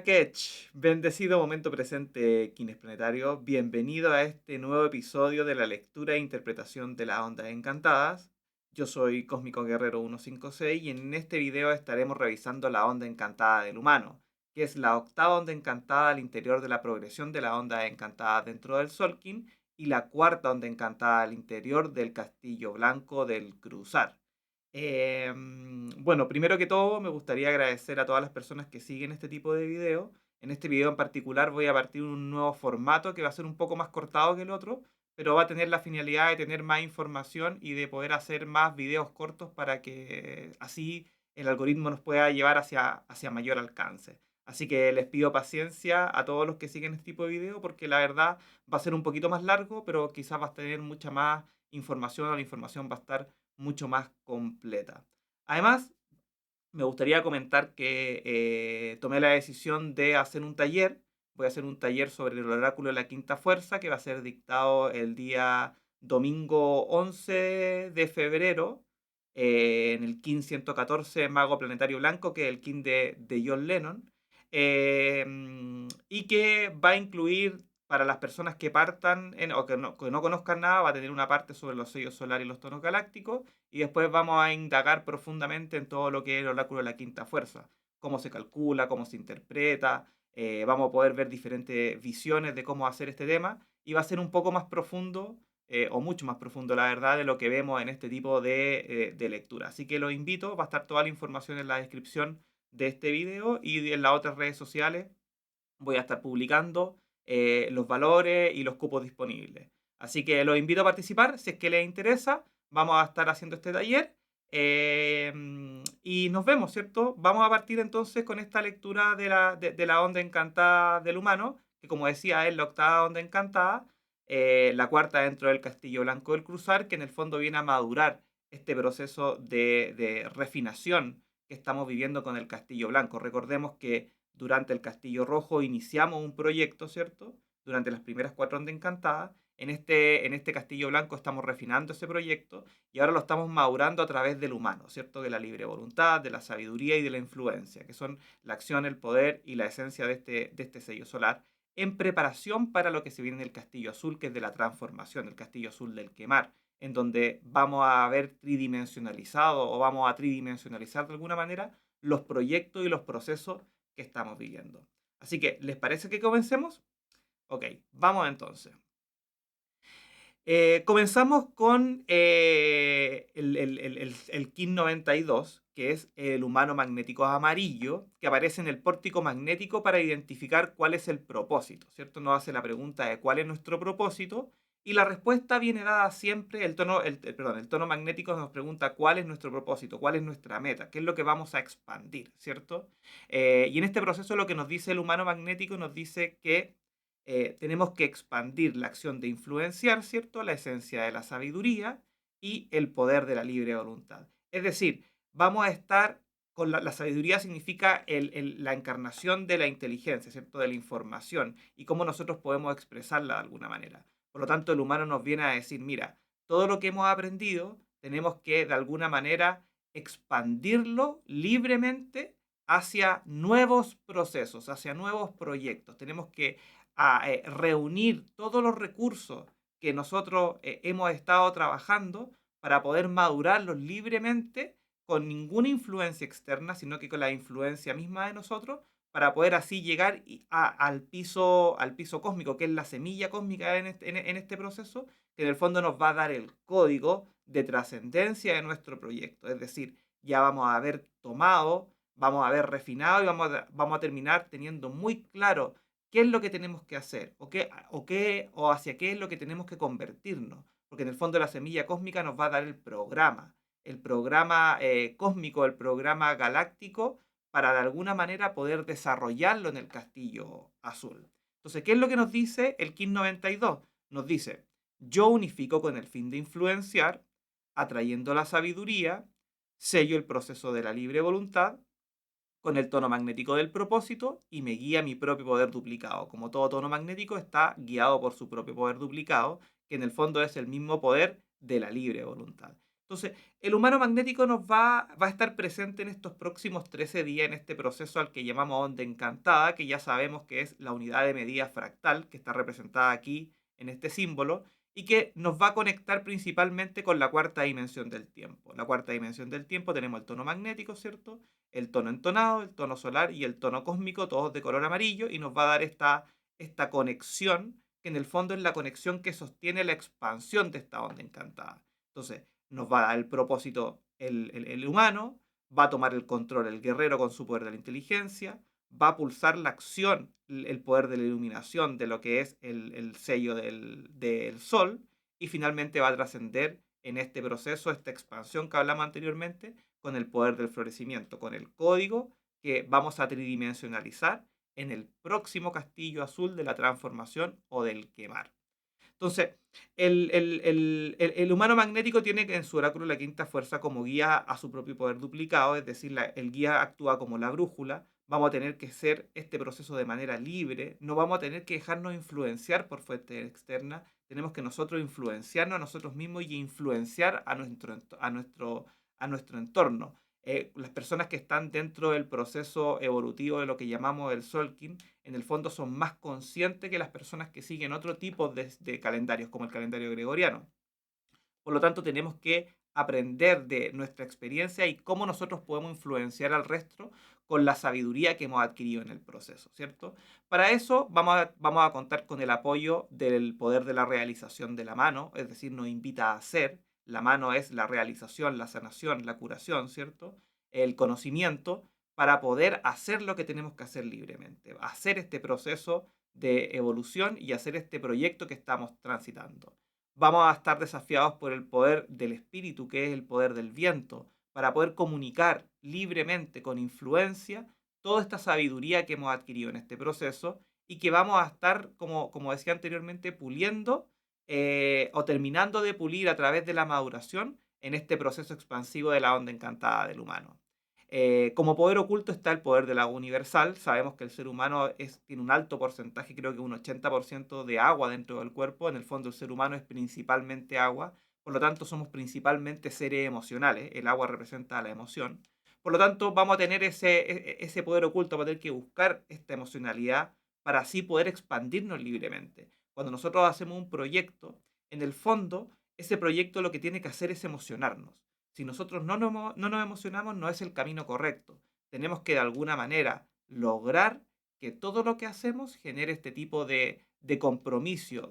Ketch, bendecido momento presente, Kines Planetario. Bienvenido a este nuevo episodio de la lectura e interpretación de las ondas encantadas. Yo soy Cósmico Guerrero 156 y en este video estaremos revisando la onda encantada del humano, que es la octava onda encantada al interior de la progresión de la onda encantada dentro del Solkin y la cuarta onda encantada al interior del Castillo Blanco del Cruzar. Bueno, primero que todo, me gustaría agradecer a todas las personas que siguen este tipo de video. En este video en particular voy a partir un nuevo formato que va a ser un poco más cortado que el otro, pero va a tener la finalidad de tener más información y de poder hacer más videos cortos para que así el algoritmo nos pueda llevar hacia mayor alcance. Así que les pido paciencia a todos los que siguen este tipo de video porque la verdad va a ser un poquito más largo, pero quizás va a tener mucha más información o la información va a estar mucho más completa. Además, me gustaría comentar que tomé la decisión de hacer un taller. Voy a hacer un taller sobre el oráculo de la quinta fuerza que va a ser dictado el día domingo 11 de febrero en el KIN 114 Mago Planetario Blanco, que es el KIN de John Lennon, y que va a incluir para las personas que partan o que no conozcan nada, va a tener una parte sobre los sellos solares y los tonos galácticos, y después vamos a indagar profundamente en todo lo que es el oráculo de la quinta fuerza, cómo se calcula, cómo se interpreta, vamos a poder ver diferentes visiones de cómo hacer este tema, y va a ser un poco más profundo, o mucho más profundo, la verdad, de lo que vemos en este tipo de lectura. Así que los invito, va a estar toda la información en la descripción de este video y en las otras redes sociales voy a estar publicando los valores y los cupos disponibles. Así que los invito a participar si es que les interesa. Vamos a estar haciendo este taller y nos vemos, ¿cierto? Vamos a partir entonces con esta lectura de la onda encantada del humano, que como decía es la octava onda encantada, la cuarta dentro del Castillo Blanco del Cruzar, que en el fondo viene a madurar este proceso de refinación que estamos viviendo con el Castillo Blanco. Recordemos que durante el Castillo Rojo iniciamos un proyecto, ¿cierto? Durante las primeras cuatro ondas encantadas. En este Castillo Blanco estamos refinando ese proyecto y ahora lo estamos madurando a través del humano, ¿cierto? De la libre voluntad, de la sabiduría y de la influencia, que son la acción, el poder y la esencia de este sello solar, en preparación para lo que se viene en el Castillo Azul, que es de la transformación, el Castillo Azul del quemar, en donde vamos a ver tridimensionalizado o vamos a tridimensionalizar de alguna manera los proyectos y los procesos que estamos viviendo. Así que, ¿les parece que comencemos? Ok, vamos entonces. Comenzamos con el KIN 92, que es el humano magnético amarillo, que aparece en el pórtico magnético para identificar cuál es el propósito, ¿cierto? Nos hace la pregunta de cuál es nuestro propósito y la respuesta viene dada siempre, el tono magnético nos pregunta cuál es nuestro propósito, cuál es nuestra meta, qué es lo que vamos a expandir, ¿cierto? Y en este proceso lo que nos dice el humano magnético nos dice que tenemos que expandir la acción de influenciar, ¿cierto? La esencia de la sabiduría y el poder de la libre voluntad. Es decir, vamos a estar con la sabiduría significa la encarnación de la inteligencia, ¿cierto? De la información y cómo nosotros podemos expresarla de alguna manera. Por lo tanto, el humano nos viene a decir, mira, todo lo que hemos aprendido tenemos que de alguna manera expandirlo libremente hacia nuevos procesos, hacia nuevos proyectos. Tenemos que reunir todos los recursos que nosotros hemos estado trabajando para poder madurarlos libremente con ninguna influencia externa, sino que con la influencia misma de nosotros, para poder así llegar al piso cósmico, que es la semilla cósmica en este proceso, que en el fondo nos va a dar el código de trascendencia de nuestro proyecto. Es decir, ya vamos a haber tomado, vamos a haber refinado y vamos a terminar teniendo muy claro qué es lo que tenemos que hacer o hacia qué es lo que tenemos que convertirnos. Porque en el fondo la semilla cósmica nos va a dar el programa cósmico, el programa galáctico, para de alguna manera poder desarrollarlo en el castillo azul. Entonces, ¿qué es lo que nos dice el KIN 92? Nos dice, yo unifico con el fin de influenciar, atrayendo la sabiduría, sello el proceso de la libre voluntad, con el tono magnético del propósito y me guía mi propio poder duplicado. Como todo tono magnético está guiado por su propio poder duplicado, que en el fondo es el mismo poder de la libre voluntad. Entonces, el humano magnético va a estar presente en estos próximos 13 días en este proceso al que llamamos onda encantada, que ya sabemos que es la unidad de medida fractal, que está representada aquí en este símbolo, y que nos va a conectar principalmente con la cuarta dimensión del tiempo. La cuarta dimensión del tiempo tenemos el tono magnético, ¿cierto? El tono entonado, el tono solar y el tono cósmico, todos de color amarillo, y nos va a dar esta conexión, que en el fondo es la conexión que sostiene la expansión de esta onda encantada. Entonces, nos va a dar el propósito el humano, va a tomar el control el guerrero con su poder de la inteligencia, va a pulsar la acción, el poder de la iluminación de lo que es el sello del sol, y finalmente va a trascender en este proceso, esta expansión que hablamos anteriormente, con el poder del florecimiento, con el código que vamos a tridimensionalizar en el próximo castillo azul de la transformación o del quemar. Entonces, el humano magnético tiene en su oráculo la quinta fuerza como guía a su propio poder duplicado, es decir, el guía actúa como la brújula. Vamos a tener que hacer este proceso de manera libre, no vamos a tener que dejarnos influenciar por fuentes externas, tenemos que nosotros influenciarnos a nosotros mismos y influenciar a nuestro entorno. Las personas que están dentro del proceso evolutivo de lo que llamamos el Solkin, en el fondo son más conscientes que las personas que siguen otro tipo de calendarios, como el calendario gregoriano. Por lo tanto, tenemos que aprender de nuestra experiencia y cómo nosotros podemos influenciar al resto con la sabiduría que hemos adquirido en el proceso, ¿cierto? Para eso vamos a contar con el apoyo del poder de la realización de la mano, es decir, nos invita a hacer. La mano es la realización, la sanación, la curación, ¿cierto? El conocimiento para poder hacer lo que tenemos que hacer libremente, hacer este proceso de evolución y hacer este proyecto que estamos transitando. Vamos a estar desafiados por el poder del espíritu, que es el poder del viento, para poder comunicar libremente, con influencia, toda esta sabiduría que hemos adquirido en este proceso y que vamos a estar, como decía anteriormente, puliendo o terminando de pulir a través de la maduración en este proceso expansivo de la onda encantada del humano. Como poder oculto está el poder del agua universal. Sabemos que el ser humano tiene un alto porcentaje, creo que un 80% de agua dentro del cuerpo. En el fondo el ser humano es principalmente agua. Por lo tanto, somos principalmente seres emocionales. El agua representa la emoción. Por lo tanto, vamos a tener ese poder oculto, vamos a tener que buscar esta emocionalidad para así poder expandirnos libremente. Cuando nosotros hacemos un proyecto, en el fondo, ese proyecto lo que tiene que hacer es emocionarnos. Si nosotros no nos emocionamos, no es el camino correcto. Tenemos que de alguna manera lograr que todo lo que hacemos genere este tipo de compromiso,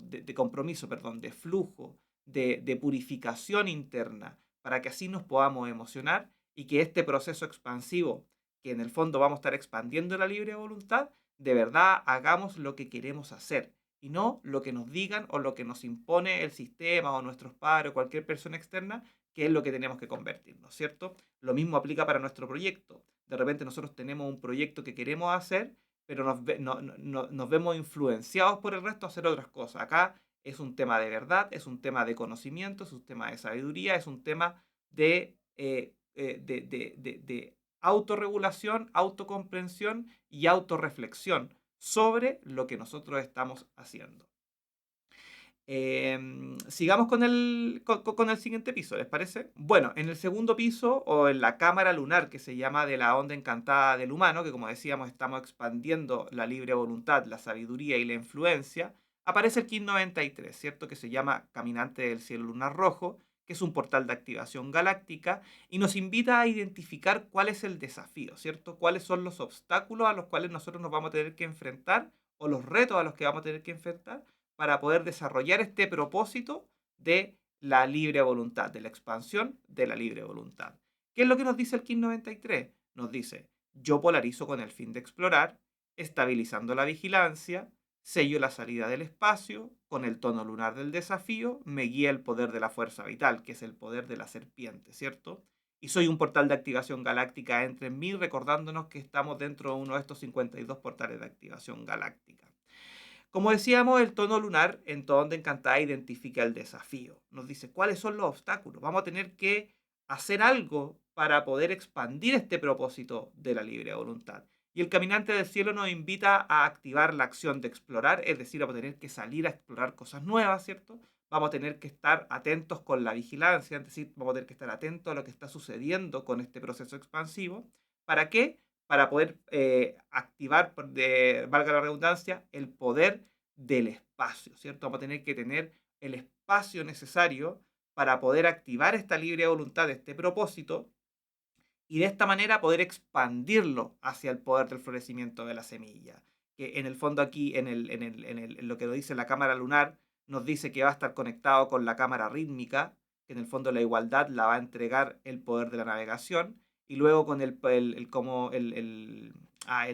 perdón, de flujo, de purificación interna, para que así nos podamos emocionar y que este proceso expansivo, que en el fondo vamos a estar expandiendo la libre voluntad, de verdad hagamos lo que queremos hacer y no lo que nos digan o lo que nos impone el sistema o nuestros padres o cualquier persona externa, que es lo que tenemos que convertirnos, ¿cierto? Lo mismo aplica para nuestro proyecto. De repente nosotros tenemos un proyecto que queremos hacer, pero nos vemos influenciados por el resto a hacer otras cosas. Acá es un tema de verdad, es un tema de conocimiento, es un tema de sabiduría, es un tema de autorregulación, autocomprensión y autorreflexión sobre lo que nosotros estamos haciendo. Sigamos con el siguiente piso, ¿les parece? Bueno, en el segundo piso o en la cámara lunar que se llama de la onda encantada del humano, que como decíamos estamos expandiendo la libre voluntad, la sabiduría y la influencia, aparece el KIN 93, ¿cierto? Que se llama Caminante del Cielo Lunar Rojo, que es un portal de activación galáctica y nos invita a identificar cuál es el desafío, ¿cierto? Cuáles son los obstáculos a los cuales nosotros nos vamos a tener que enfrentar o los retos a los que vamos a tener que enfrentar para poder desarrollar este propósito de la libre voluntad, de la expansión de la libre voluntad. ¿Qué es lo que nos dice el KIN 93? Nos dice, yo polarizo con el fin de explorar, estabilizando la vigilancia, sello la salida del espacio, con el tono lunar del desafío, me guía el poder de la fuerza vital, que es el poder de la serpiente, ¿cierto? Y soy un portal de activación galáctica entre mí, recordándonos que estamos dentro de uno de estos 52 portales de activación galáctica. Como decíamos, el tono lunar en Tono Onda Encantada identifica el desafío. Nos dice cuáles son los obstáculos. Vamos a tener que hacer algo para poder expandir este propósito de la libre voluntad. Y el Caminante del Cielo nos invita a activar la acción de explorar, es decir, a tener que salir a explorar cosas nuevas, ¿cierto? vamos a tener que estar atentos con la vigilancia, es decir, vamos a tener que estar atentos a lo que está sucediendo con este proceso expansivo. ¿Para qué? Para poder activar, valga la redundancia, el poder del espacio, ¿cierto? Vamos a tener que tener el espacio necesario para poder activar esta libre voluntad, este propósito, y de esta manera poder expandirlo hacia el poder del florecimiento de la semilla. Que en el fondo aquí, en lo que nos dice la cámara lunar, nos dice que va a estar conectado con la cámara rítmica, que en el fondo la igualdad la va a entregar el poder de la navegación, y luego con el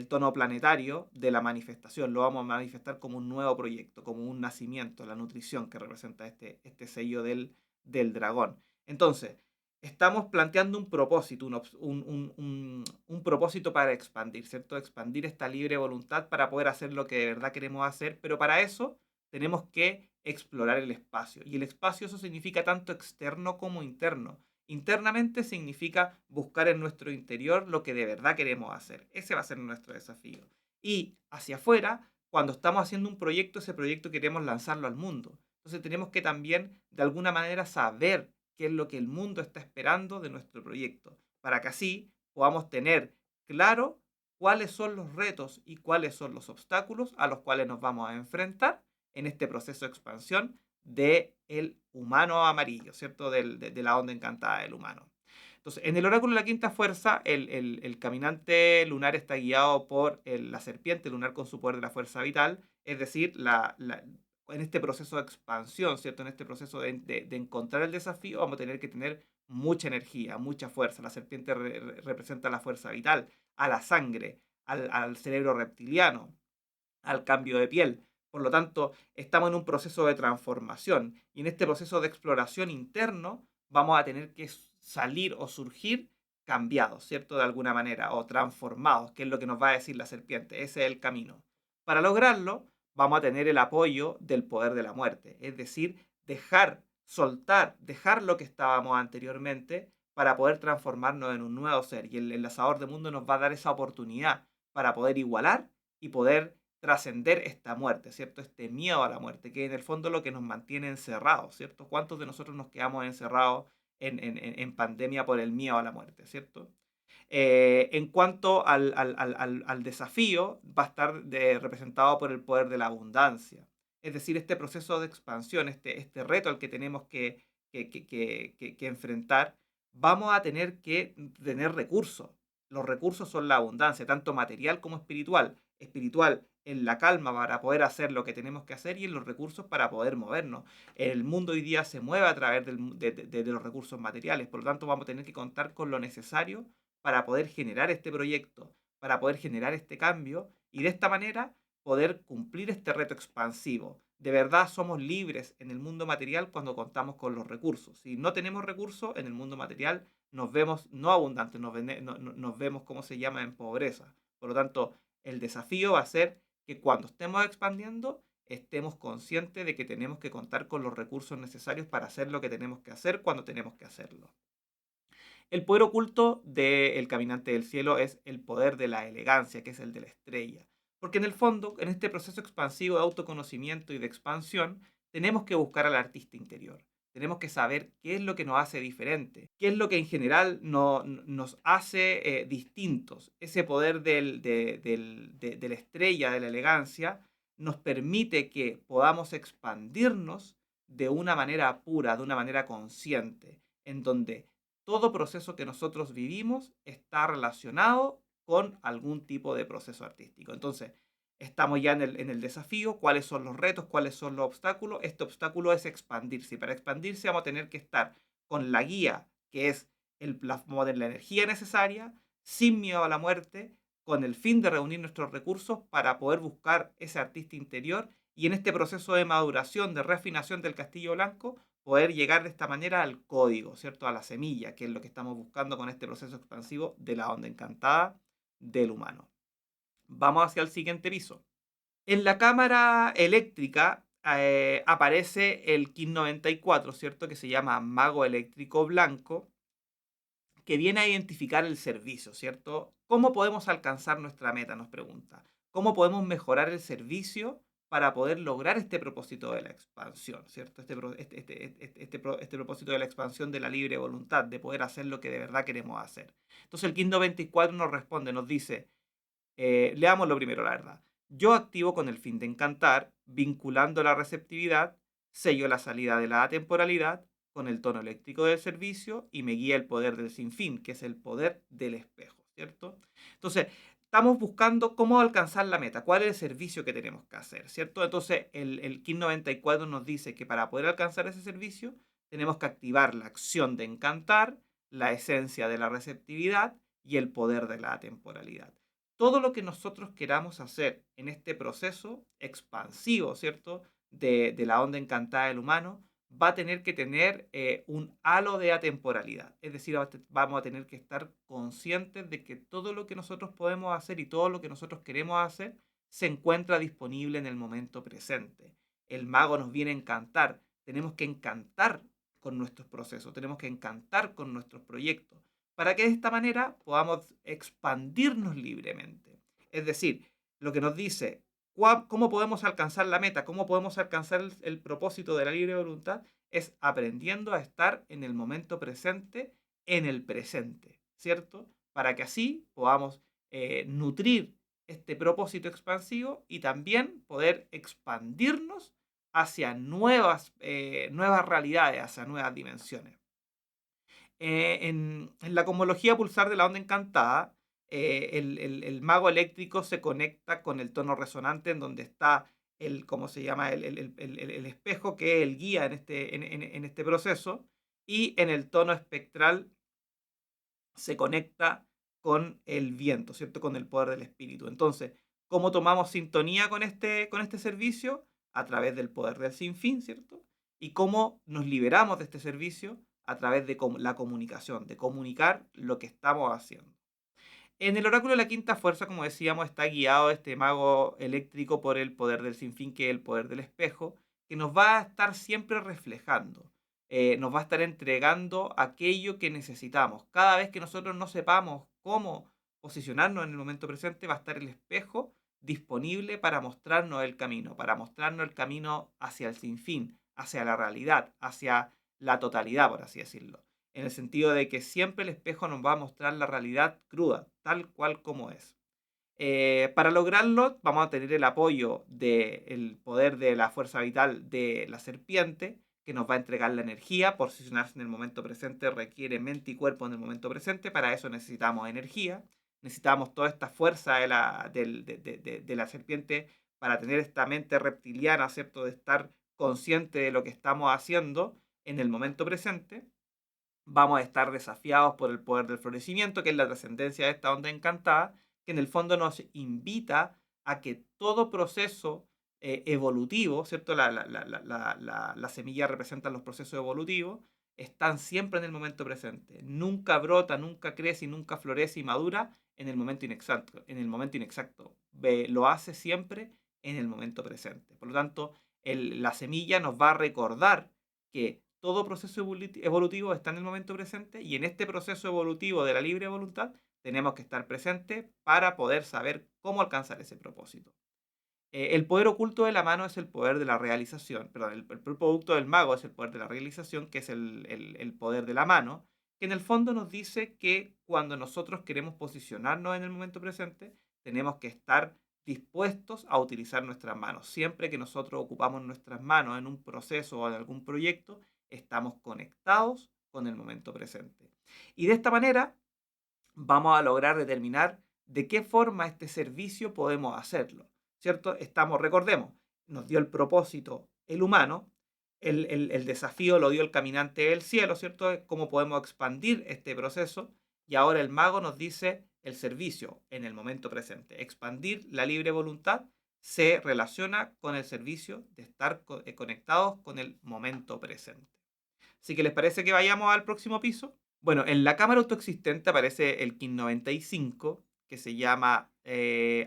tono planetario de la manifestación. Lo vamos a manifestar como un nuevo proyecto, como un nacimiento, la nutrición que representa este sello del dragón. Entonces, estamos planteando un propósito, un propósito para expandir, ¿cierto? Expandir esta libre voluntad para poder hacer lo que de verdad queremos hacer, pero para eso tenemos que explorar el espacio. Y el espacio, eso significa tanto externo como interno. Internamente significa buscar en nuestro interior lo que de verdad queremos hacer. Ese va a ser nuestro desafío. Y hacia afuera, cuando estamos haciendo un proyecto, ese proyecto queremos lanzarlo al mundo. Entonces tenemos que también, de alguna manera, saber qué es lo que el mundo está esperando de nuestro proyecto, para que así podamos tener claro cuáles son los retos y cuáles son los obstáculos a los cuales nos vamos a enfrentar en este proceso de expansión del humano amarillo, ¿cierto? De la onda encantada del humano. Entonces, en el oráculo de la quinta fuerza, el caminante lunar está guiado por la serpiente lunar con su poder de la fuerza vital, es decir, en este proceso de expansión, ¿cierto? En este proceso de encontrar el desafío, vamos a tener que tener mucha energía, mucha fuerza. La serpiente representa la fuerza vital, a la sangre, al cerebro reptiliano, al cambio de piel. Por lo tanto, estamos en un proceso de transformación y en este proceso de exploración interno vamos a tener que salir o surgir cambiados, ¿cierto? De alguna manera, o transformados, que es lo que nos va a decir la serpiente. Ese es el camino. Para lograrlo, vamos a tener el apoyo del poder de la muerte, es decir, dejar, soltar, dejar lo que estábamos anteriormente para poder transformarnos en un nuevo ser. Y el enlazador de mundo nos va a dar esa oportunidad para poder igualar y poder trascender esta muerte, ¿cierto? Este miedo a la muerte, que en el fondo es lo que nos mantiene encerrados, ¿cierto? ¿Cuántos de nosotros nos quedamos encerrados en pandemia por el miedo a la muerte, ¿cierto? En cuanto al desafío, va a estar representado por el poder de la abundancia. Es decir, este proceso de expansión, este reto al que tenemos que enfrentar, vamos a tener que tener recursos. Los recursos son la abundancia, tanto material como espiritual. Espiritual en la calma para poder hacer lo que tenemos que hacer y en los recursos para poder movernos. El mundo hoy día se mueve a través de los recursos materiales, por lo tanto vamos a tener que contar con lo necesario para poder generar este proyecto, para poder generar este cambio y de esta manera poder cumplir este reto expansivo. De verdad somos libres en el mundo material cuando contamos con los recursos. Si no tenemos recursos en el mundo material, nos vemos no abundantes, nos vemos, ¿cómo se llama?, en pobreza. Por lo tanto, el desafío va a ser que cuando estemos expandiendo, estemos conscientes de que tenemos que contar con los recursos necesarios para hacer lo que tenemos que hacer cuando tenemos que hacerlo. El poder oculto del caminante del cielo es el poder de la elegancia, que es el de la estrella. Porque en el fondo, en este proceso expansivo de autoconocimiento y de expansión, tenemos que buscar al artista interior. Tenemos que saber qué es lo que nos hace diferente, qué es lo que en general nos hace distintos. Ese poder de la estrella, de la elegancia, nos permite que podamos expandirnos de una manera pura, de una manera consciente, en donde todo proceso que nosotros vivimos está relacionado con algún tipo de proceso artístico. Entonces, estamos ya en el desafío, cuáles son los retos, cuáles son los obstáculos. Este obstáculo es expandirse y para expandirse vamos a tener que estar con la guía, que es la energía necesaria, sin miedo a la muerte, con el fin de reunir nuestros recursos para poder buscar ese artista interior y en este proceso de maduración, de refinación del castillo blanco, poder llegar de esta manera al código, ¿cierto? A la semilla, que es lo que estamos buscando con este proceso expansivo de la onda encantada del humano. Vamos hacia el siguiente piso. En la cámara eléctrica aparece el KIN 94, ¿cierto? Que se llama Mago Eléctrico Blanco, que viene a identificar el servicio, ¿cierto? ¿Cómo podemos alcanzar nuestra meta? Nos pregunta. ¿Cómo podemos mejorar el servicio para poder lograr este propósito de la expansión, ¿cierto? Este propósito de la expansión de la libre voluntad, de poder hacer lo que de verdad queremos hacer. Entonces el Kindle 24 nos responde, nos dice, leamos lo primero, la verdad. Yo activo con el fin de encantar, vinculando la receptividad, sello la salida de la atemporalidad con el tono eléctrico del servicio y me guía el poder del sinfín, que es el poder del espejo, ¿cierto? Entonces, estamos buscando cómo alcanzar la meta, cuál es el servicio que tenemos que hacer, ¿cierto? Entonces, el KIN 94 nos dice que para poder alcanzar ese servicio, tenemos que activar la acción de encantar, la esencia de la receptividad y el poder de la atemporalidad. Todo lo que nosotros queramos hacer en este proceso expansivo, ¿cierto? De la onda encantada del humano, va a tener que tener un halo de atemporalidad. Es decir, vamos a tener que estar conscientes de que todo lo que nosotros podemos hacer y todo lo que nosotros queremos hacer se encuentra disponible en el momento presente. El mago nos viene a encantar. Tenemos que encantar con nuestros procesos, tenemos que encantar con nuestros proyectos, para que de esta manera podamos expandirnos libremente. Es decir, lo que nos dice cómo podemos alcanzar la meta, cómo podemos alcanzar el propósito de la libre voluntad, es aprendiendo a estar en el momento presente, en el presente, ¿cierto? Para que así podamos nutrir este propósito expansivo y también poder expandirnos hacia nuevas realidades, hacia nuevas dimensiones. En la cosmología pulsar de la onda encantada, el mago eléctrico se conecta con el tono resonante en donde está ¿cómo se llama? El espejo que es el guía en este proceso, y en el tono espectral se conecta con el viento, ¿cierto? Con el poder del espíritu. Entonces, ¿cómo tomamos sintonía con este servicio? A través del poder del sinfín, ¿cierto? Y cómo nos liberamos de este servicio a través de la comunicación, de comunicar lo que estamos haciendo. En el oráculo de la quinta fuerza, como decíamos, está guiado este mago eléctrico por el poder del sinfín, que es el poder del espejo, que nos va a estar siempre reflejando, nos va a estar entregando aquello que necesitamos. Cada vez que nosotros no sepamos cómo posicionarnos en el momento presente, va a estar el espejo disponible para mostrarnos el camino hacia el sinfín, hacia la realidad, hacia la totalidad, por así decirlo, en el sentido de que siempre el espejo nos va a mostrar la realidad cruda, tal cual como es. Para lograrlo vamos a tener el apoyo del poder de la fuerza vital de la serpiente, que nos va a entregar la energía. Posicionarse en el momento presente requiere mente y cuerpo en el momento presente. Para eso necesitamos energía. Necesitamos toda esta fuerza de la serpiente para tener esta mente reptiliana, ¿cierto? De estar consciente de lo que estamos haciendo en el momento presente. Vamos a estar desafiados por el poder del florecimiento, que es la trascendencia de esta onda encantada, que en el fondo nos invita a que todo proceso evolutivo, ¿cierto? La semilla representa los procesos evolutivos, están siempre en el momento presente. Nunca brota, nunca crece y nunca florece y madura en el momento inexacto. En el momento inexacto. Lo hace siempre en el momento presente. Por lo tanto, la semilla nos va a recordar que todo proceso evolutivo está en el momento presente, y en este proceso evolutivo de la libre voluntad tenemos que estar presentes para poder saber cómo alcanzar ese propósito. El poder oculto de la mano es el poder de la realización, perdón, el producto del mago es el poder de la realización, que es el poder de la mano, que en el fondo nos dice que cuando nosotros queremos posicionarnos en el momento presente, tenemos que estar dispuestos a utilizar nuestras manos. Siempre que nosotros ocupamos nuestras manos en un proceso o en algún proyecto, estamos conectados con el momento presente. Y de esta manera vamos a lograr determinar de qué forma este servicio podemos hacerlo, ¿cierto? Recordemos, nos dio el propósito el humano, el desafío lo dio el caminante del cielo, ¿cierto? Cómo podemos expandir este proceso, y ahora el mago nos dice el servicio en el momento presente. Expandir la libre voluntad se relaciona con el servicio de estar conectados con el momento presente. Así que, ¿les parece que vayamos al próximo piso? Bueno, en la cámara autoexistente aparece el KIN 95, que se llama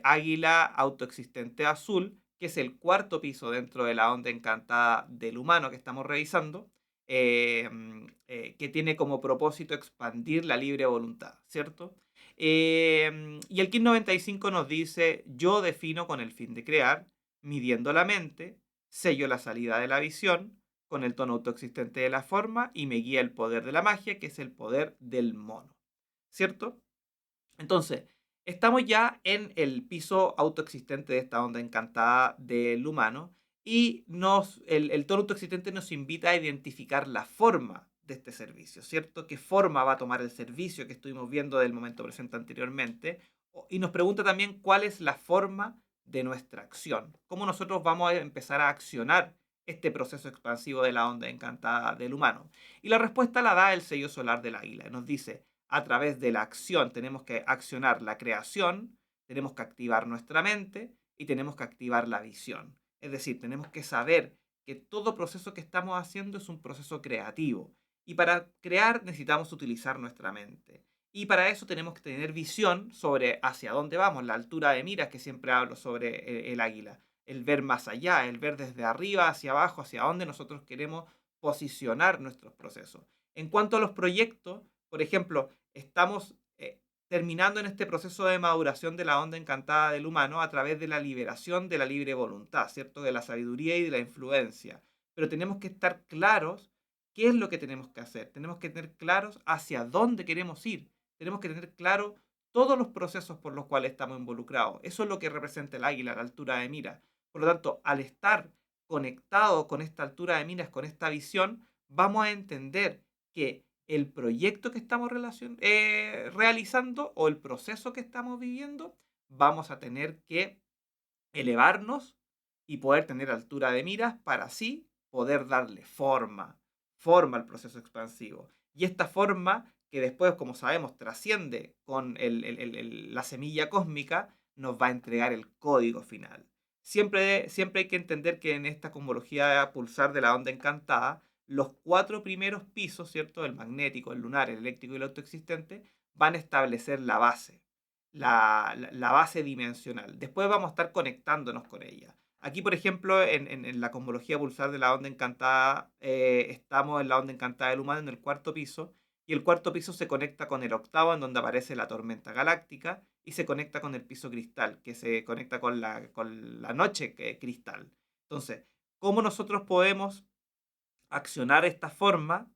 Águila Autoexistente Azul, que es el cuarto piso dentro de la onda encantada del humano que estamos revisando, que tiene como propósito expandir la libre voluntad, ¿cierto? Y el KIN 95 nos dice: yo defino con el fin de crear, midiendo la mente, sello la salida de la visión con el tono autoexistente de la forma y me guía el poder de la magia, que es el poder del mono, ¿cierto? Entonces, estamos ya en el piso autoexistente de esta onda encantada del humano y el tono autoexistente nos invita a identificar la forma de este servicio, ¿cierto? ¿Qué forma va a tomar el servicio que estuvimos viendo del momento presente anteriormente? Y nos pregunta también cuál es la forma de nuestra acción, cómo nosotros vamos a empezar a accionar este proceso expansivo de la onda encantada del humano. Y la respuesta la da el sello solar del águila. Nos dice, a través de la acción tenemos que accionar la creación, tenemos que activar nuestra mente y tenemos que activar la visión. Es decir, tenemos que saber que todo proceso que estamos haciendo es un proceso creativo. Y para crear necesitamos utilizar nuestra mente. Y para eso tenemos que tener visión sobre hacia dónde vamos, la altura de miras que siempre hablo sobre el águila. El ver más allá, el ver desde arriba hacia abajo, hacia dónde nosotros queremos posicionar nuestros procesos. En cuanto a los proyectos, por ejemplo, estamos terminando en este proceso de maduración de la onda encantada del humano a través de la liberación de la libre voluntad, ¿cierto? De la sabiduría y de la influencia. Pero tenemos que estar claros qué es lo que tenemos que hacer. Tenemos que tener claros hacia dónde queremos ir. Tenemos que tener claro todos los procesos por los cuales estamos involucrados. Eso es lo que representa el águila, la altura de mira. Por lo tanto, al estar conectado con esta altura de miras, con esta visión, vamos a entender que el proyecto que estamos realizando o el proceso que estamos viviendo, vamos a tener que elevarnos y poder tener altura de miras para así poder darle forma al proceso expansivo. Y esta forma, que después, como sabemos, trasciende con la semilla cósmica, nos va a entregar el código final. Siempre hay que entender que en esta cosmología pulsar de la onda encantada, los 4 primeros pisos, ¿cierto? El magnético, el lunar, el eléctrico y el autoexistente, van a establecer la base, la base dimensional. Después vamos a estar conectándonos con ella. Aquí, por ejemplo, en la cosmología pulsar de la onda encantada, estamos en la onda encantada del humano en el 4 piso, y el 4 piso se conecta con el 8º, en donde aparece la tormenta galáctica, y se conecta con el piso cristal, que se conecta con la noche cristal. Entonces, ¿cómo nosotros podemos accionar esta forma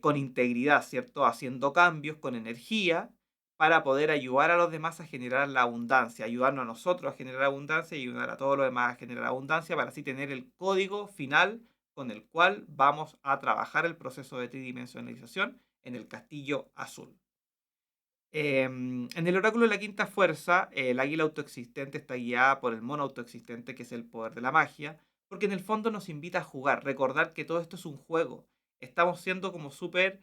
con integridad, ¿cierto? Haciendo cambios con energía para poder ayudar a los demás a generar la abundancia, ayudarnos a nosotros a generar abundancia y ayudar a todos los demás a generar abundancia para así tener el código final con el cual vamos a trabajar el proceso de tridimensionalización en el castillo azul. En el oráculo de la quinta fuerza, el águila autoexistente está guiada por el mono autoexistente, que es el poder de la magia, porque en el fondo nos invita a jugar, recordar que todo esto es un juego. Estamos siendo como súper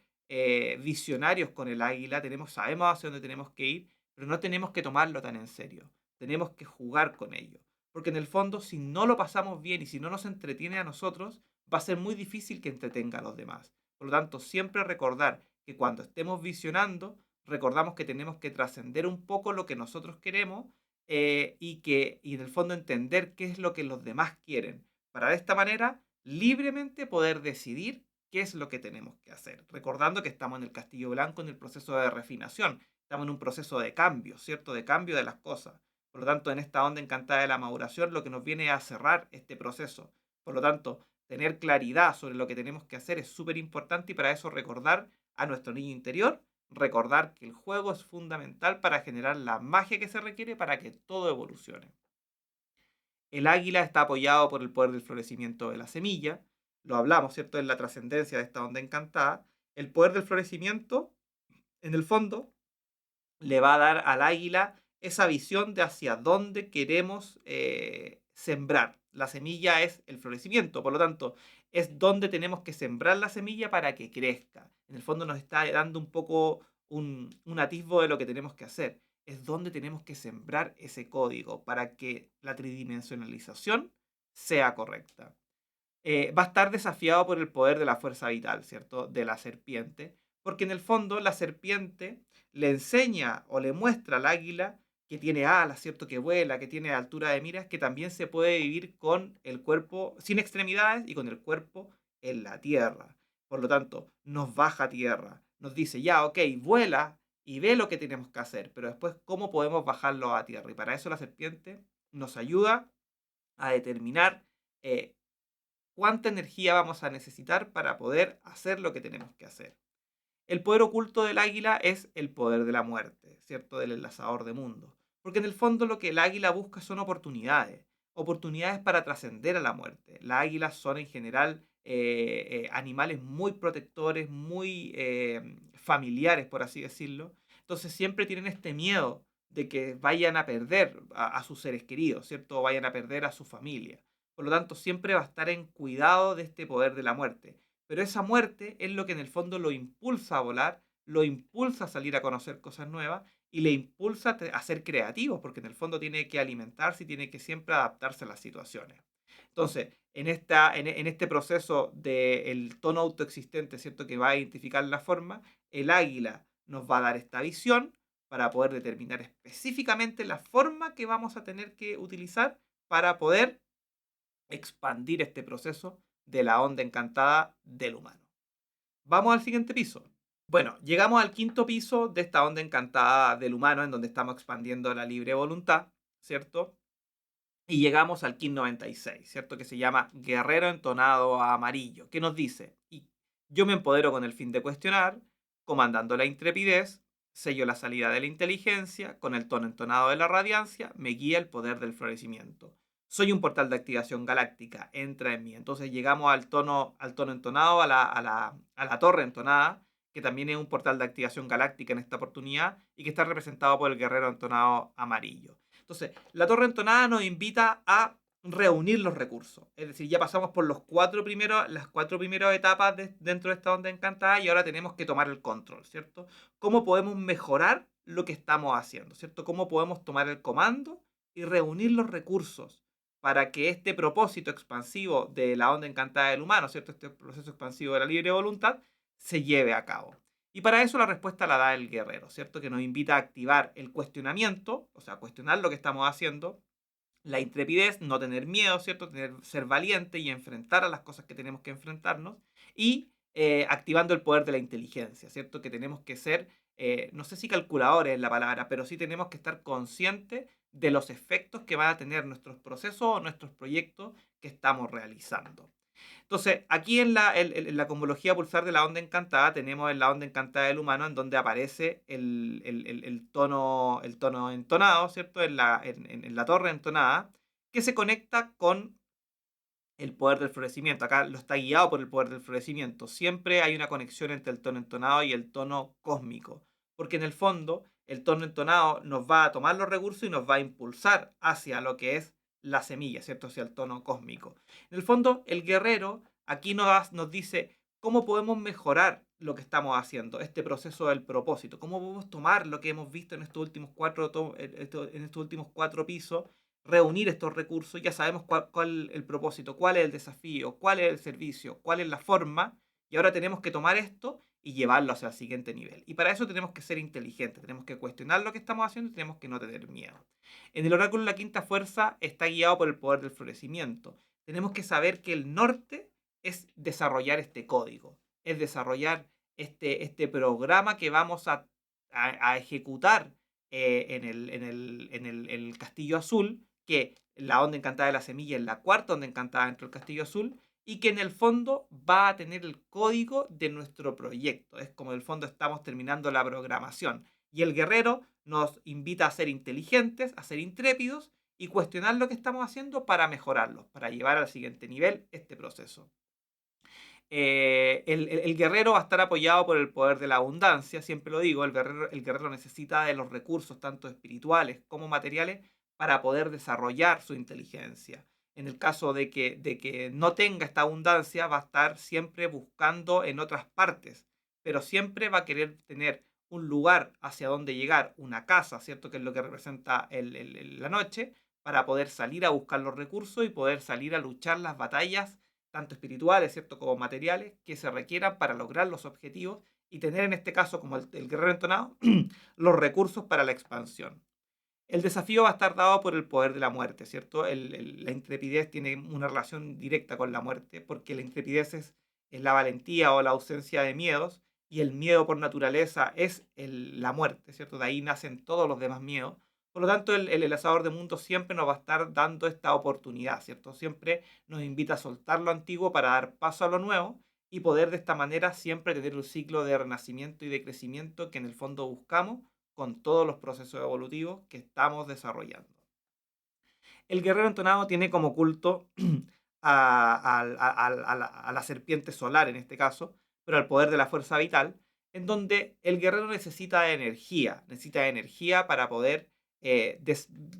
visionarios con el águila, sabemos hacia dónde tenemos que ir, pero no tenemos que tomarlo tan en serio. Tenemos que jugar con ello. Porque en el fondo, si no lo pasamos bien y si no nos entretiene a nosotros, va a ser muy difícil que entretenga a los demás. Por lo tanto, siempre recordar que cuando estemos visionando, recordamos que tenemos que trascender un poco lo que nosotros queremos y en el fondo entender qué es lo que los demás quieren, para de esta manera libremente poder decidir qué es lo que tenemos que hacer, recordando que estamos en el castillo blanco en el proceso de refinación, estamos en un proceso de cambio, ¿cierto? De cambio de las cosas. Por lo tanto, en esta onda encantada de la maduración, lo que nos viene a cerrar este proceso. Por lo tanto, tener claridad sobre lo que tenemos que hacer es súper importante y para eso recordar a nuestro niño interior, recordar que el juego es fundamental para generar la magia que se requiere para que todo evolucione. El águila está apoyado por el poder del florecimiento de la semilla, lo hablamos, ¿cierto? En la trascendencia de esta onda encantada. El poder del florecimiento, en el fondo, le va a dar al águila esa visión de hacia dónde queremos sembrar. La semilla es el florecimiento, por lo tanto, es donde tenemos que sembrar la semilla para que crezca. En el fondo nos está dando un poco un atisbo de lo que tenemos que hacer. Es donde tenemos que sembrar ese código para que la tridimensionalización sea correcta. Va a estar desafiado por el poder de la fuerza vital, ¿cierto? De la serpiente, porque en el fondo la serpiente le enseña o le muestra al águila que tiene alas, ¿cierto? Que vuela, que tiene altura de miras, que también se puede vivir con el cuerpo sin extremidades y con el cuerpo en la tierra. Por lo tanto, nos baja a tierra, nos dice, ya, ok, vuela y ve lo que tenemos que hacer, pero después, ¿cómo podemos bajarlo a tierra? Y para eso la serpiente nos ayuda a determinar eh, cuánta energía vamos a necesitar para poder hacer lo que tenemos que hacer. El poder oculto del águila es el poder de la muerte, ¿cierto? Del enlazador de mundos. Porque en el fondo lo que el águila busca son oportunidades, oportunidades para trascender a la muerte. Las águilas son en general animales muy protectores, muy familiares, por así decirlo. Entonces siempre tienen este miedo de que vayan a perder a sus seres queridos, ¿cierto? O vayan a perder a su familia. Por lo tanto, siempre va a estar en cuidado de este poder de la muerte. Pero esa muerte es lo que en el fondo lo impulsa a volar, lo impulsa a salir a conocer cosas nuevas y le impulsa a ser creativo, porque en el fondo tiene que alimentarse y tiene que siempre adaptarse a las situaciones. Entonces, en este proceso del tono autoexistente, ¿cierto? Que va a identificar la forma, el águila nos va a dar esta visión para poder determinar específicamente la forma que vamos a tener que utilizar para poder expandir este proceso de la onda encantada del humano. Vamos al siguiente piso. Bueno, llegamos al quinto piso de esta onda encantada del humano, en donde estamos expandiendo la libre voluntad, ¿cierto? Y llegamos al KIN 96, ¿cierto? Que se llama Guerrero entonado a amarillo, que nos dice, y yo me empodero con el fin de cuestionar, comandando la intrepidez, sello la salida de la inteligencia, con el tono entonado de la radiancia, me guía el poder del florecimiento. Soy un portal de activación galáctica, entra en mí. Entonces llegamos al tono entonado, a la torre entonada, que también es un portal de activación galáctica en esta oportunidad y que está representado por el guerrero entonado amarillo. Entonces, la torre entonada nos invita a reunir los recursos. Es decir, ya pasamos por las cuatro primeras etapas dentro de esta onda encantada y ahora tenemos que tomar el control, ¿cierto? ¿Cómo podemos mejorar lo que estamos haciendo, ¿cierto? ¿Cómo podemos tomar el comando y reunir los recursos para que este propósito expansivo de la onda encantada del humano, ¿cierto? Este proceso expansivo de la libre voluntad se lleve a cabo. Y para eso la respuesta la da el guerrero, ¿cierto? Que nos invita a activar el cuestionamiento, o sea, cuestionar lo que estamos haciendo, la intrepidez, no tener miedo, ¿cierto? Ser valiente y enfrentar a las cosas que tenemos que enfrentarnos, y activando el poder de la inteligencia, ¿cierto? Que tenemos que ser, no sé si calculadores es la palabra, pero sí tenemos que estar conscientes de los efectos que van a tener nuestros procesos o nuestros proyectos que estamos realizando. Entonces, aquí en la cosmología pulsar de la onda encantada, tenemos en la onda encantada del humano, en donde aparece el tono entonado, ¿cierto? En la torre entonada, que se conecta con el poder del florecimiento. Acá lo está guiado por el poder del florecimiento. Siempre hay una conexión entre el tono entonado y el tono cósmico, porque en el fondo el tono entonado nos va a tomar los recursos y nos va a impulsar hacia lo que es la semilla, ¿cierto? Hacia el tono cósmico. En el fondo, el guerrero aquí nos dice cómo podemos mejorar lo que estamos haciendo, este proceso del propósito, cómo podemos tomar lo que hemos visto en estos últimos en estos últimos cuatro pisos, reunir estos recursos, ya sabemos cuál es el propósito, cuál es el desafío, cuál es el servicio, cuál es la forma, y ahora tenemos que tomar esto y llevarlo hacia el siguiente nivel. Y para eso tenemos que ser inteligentes, tenemos que cuestionar lo que estamos haciendo y tenemos que no tener miedo. En el oráculo de la quinta fuerza está guiado por el poder del florecimiento. Tenemos que saber que el norte es desarrollar este código, es desarrollar este programa que vamos a ejecutar el Castillo Azul, que la onda encantada de la semilla es la cuarta onda encantada dentro del Castillo Azul, y que en el fondo va a tener el código de nuestro proyecto. Es como en el fondo estamos terminando la programación. Y el guerrero nos invita a ser inteligentes, a ser intrépidos y cuestionar lo que estamos haciendo para mejorarlo, para llevar al siguiente nivel este proceso. El guerrero va a estar apoyado por el poder de la abundancia, siempre lo digo, el guerrero necesita de los recursos, tanto espirituales como materiales, para poder desarrollar su inteligencia. En el caso de que no tenga esta abundancia, va a estar siempre buscando en otras partes, pero siempre va a querer tener un lugar hacia donde llegar, una casa, ¿cierto? Que es lo que representa la noche, para poder salir a buscar los recursos y poder salir a luchar las batallas tanto espirituales, ¿cierto?, como materiales, que se requieran para lograr los objetivos y tener en este caso, como el guerrero entonado, los recursos para la expansión. El desafío va a estar dado por el poder de la muerte, ¿cierto? La intrepidez tiene una relación directa con la muerte, porque la intrepidez es la valentía o la ausencia de miedos, y el miedo por naturaleza es la muerte, ¿cierto? De ahí nacen todos los demás miedos. Por lo tanto, el enlazador de mundos siempre nos va a estar dando esta oportunidad, ¿cierto? Siempre nos invita a soltar lo antiguo para dar paso a lo nuevo y poder de esta manera siempre tener un ciclo de renacimiento y de crecimiento que en el fondo buscamos con todos los procesos evolutivos que estamos desarrollando. El guerrero entonado tiene como culto a la serpiente solar en este caso, pero al poder de la fuerza vital, en donde el guerrero necesita energía para poder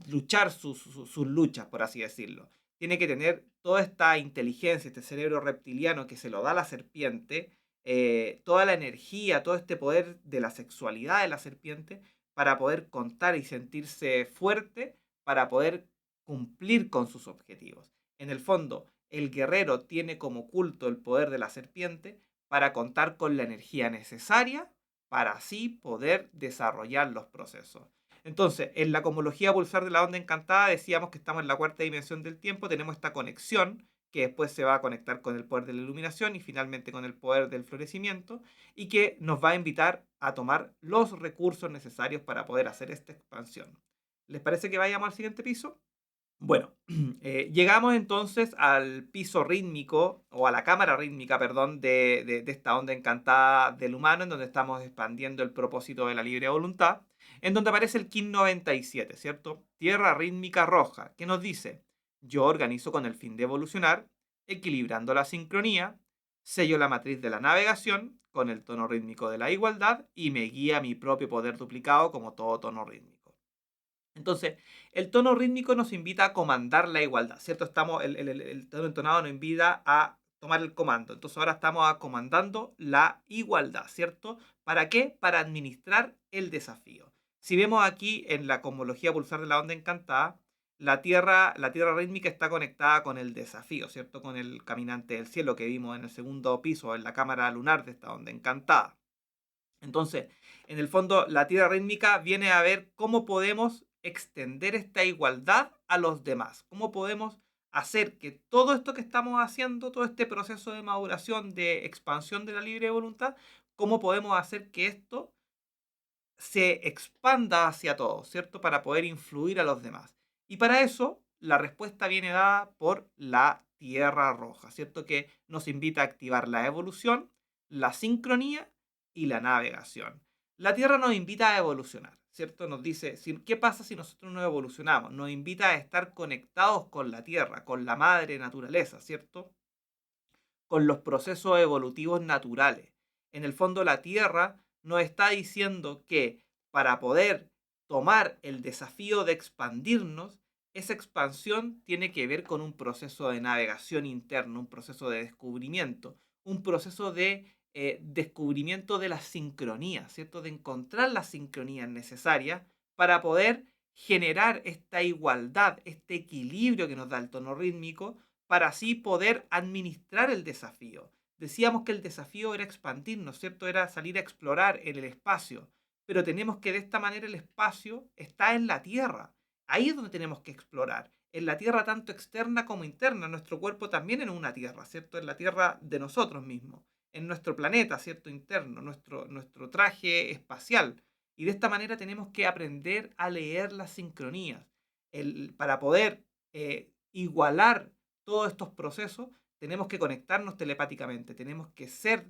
luchar sus luchas, por así decirlo. Tiene que tener toda esta inteligencia, este cerebro reptiliano que se lo da la serpiente, toda la energía, todo este poder de la sexualidad de la serpiente para poder contar y sentirse fuerte, para poder cumplir con sus objetivos. En el fondo, el guerrero tiene como culto el poder de la serpiente para contar con la energía necesaria para así poder desarrollar los procesos. Entonces, en la cosmología pulsar de la onda encantada decíamos que estamos en la cuarta dimensión del tiempo, tenemos esta conexión que después se va a conectar con el poder de la iluminación y finalmente con el poder del florecimiento y que nos va a invitar a tomar los recursos necesarios para poder hacer esta expansión. ¿Les parece que vayamos al siguiente piso? Bueno, llegamos entonces al piso rítmico, o a la cámara rítmica, perdón, de esta onda encantada del humano, en donde estamos expandiendo el propósito de la libre voluntad, en donde aparece el KIN 97, ¿cierto? Tierra rítmica roja, que nos dice, yo organizo con el fin de evolucionar, equilibrando la sincronía, sello la matriz de la navegación con el tono rítmico de la igualdad y me guía mi propio poder duplicado como todo tono rítmico. Entonces, el tono rítmico nos invita a comandar la igualdad, ¿cierto? El tono entonado nos invita a tomar el comando. Entonces, ahora estamos comandando la igualdad, ¿cierto? ¿Para qué? Para administrar el desafío. Si vemos aquí en la cosmología pulsar de la onda encantada, la tierra rítmica está conectada con el desafío, ¿cierto? Con el caminante del cielo que vimos en el segundo piso, en la cámara lunar de esta onda encantada. Entonces, en el fondo, la tierra rítmica viene a ver cómo podemos extender esta igualdad a los demás, cómo podemos hacer que todo esto que estamos haciendo, todo este proceso de maduración, de expansión de la libre voluntad, cómo podemos hacer que esto se expanda hacia todos, ¿cierto? Para poder influir a los demás. Y para eso, la respuesta viene dada por la Tierra Roja, ¿cierto? Que nos invita a activar la evolución, la sincronía y la navegación. La Tierra nos invita a evolucionar, ¿cierto? Nos dice, ¿qué pasa si nosotros no evolucionamos? Nos invita a estar conectados con la Tierra, con la madre naturaleza, ¿cierto? Con los procesos evolutivos naturales. En el fondo, la Tierra nos está diciendo que para poder tomar el desafío de expandirnos, esa expansión tiene que ver con un proceso de navegación interno, un proceso de descubrimiento, un proceso de descubrimiento de las sincronías, ¿cierto? De encontrar las sincronías necesarias para poder generar esta igualdad, este equilibrio que nos da el tono rítmico para así poder administrar el desafío. Decíamos que el desafío era expandirnos, ¿cierto? Era salir a explorar en el espacio, pero tenemos que de esta manera el espacio está en la Tierra. Ahí es donde tenemos que explorar, en la Tierra tanto externa como interna. Nuestro cuerpo también es una Tierra, ¿cierto? En la Tierra de nosotros mismos, en nuestro planeta, ¿cierto? Interno, nuestro traje espacial. Y de esta manera tenemos que aprender a leer las sincronías para poder igualar todos estos procesos, tenemos que conectarnos telepáticamente, tenemos que ser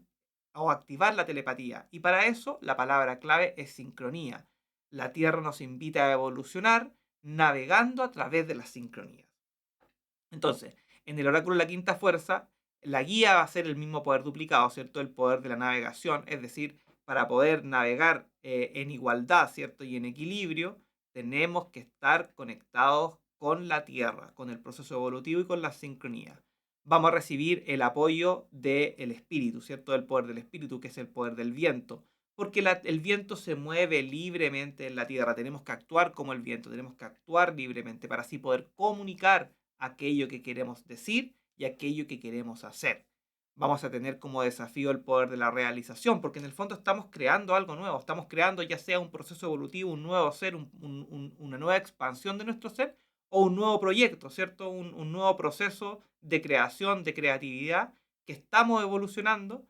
o activar la telepatía. Y para eso la palabra clave es sincronía. La Tierra nos invita a evolucionar navegando a través de las sincronías. Entonces, en el oráculo de la quinta fuerza, la guía va a ser el mismo poder duplicado, ¿cierto? El poder de la navegación, es decir, para poder navegar en igualdad, ¿cierto? Y en equilibrio, tenemos que estar conectados con la Tierra, con el proceso evolutivo y con la sincronía. Vamos a recibir el apoyo del espíritu, ¿cierto? Del poder del espíritu, que es el poder del viento. Porque el viento se mueve libremente en la Tierra. Tenemos que actuar como el viento, tenemos que actuar libremente para así poder comunicar aquello que queremos decir y aquello que queremos hacer. Vamos a tener como desafío el poder de la realización, porque en el fondo estamos creando algo nuevo, estamos creando ya sea un proceso evolutivo, un nuevo ser, una nueva expansión de nuestro ser o un nuevo proyecto, ¿cierto? Un nuevo proceso de creación, de creatividad que estamos evolucionando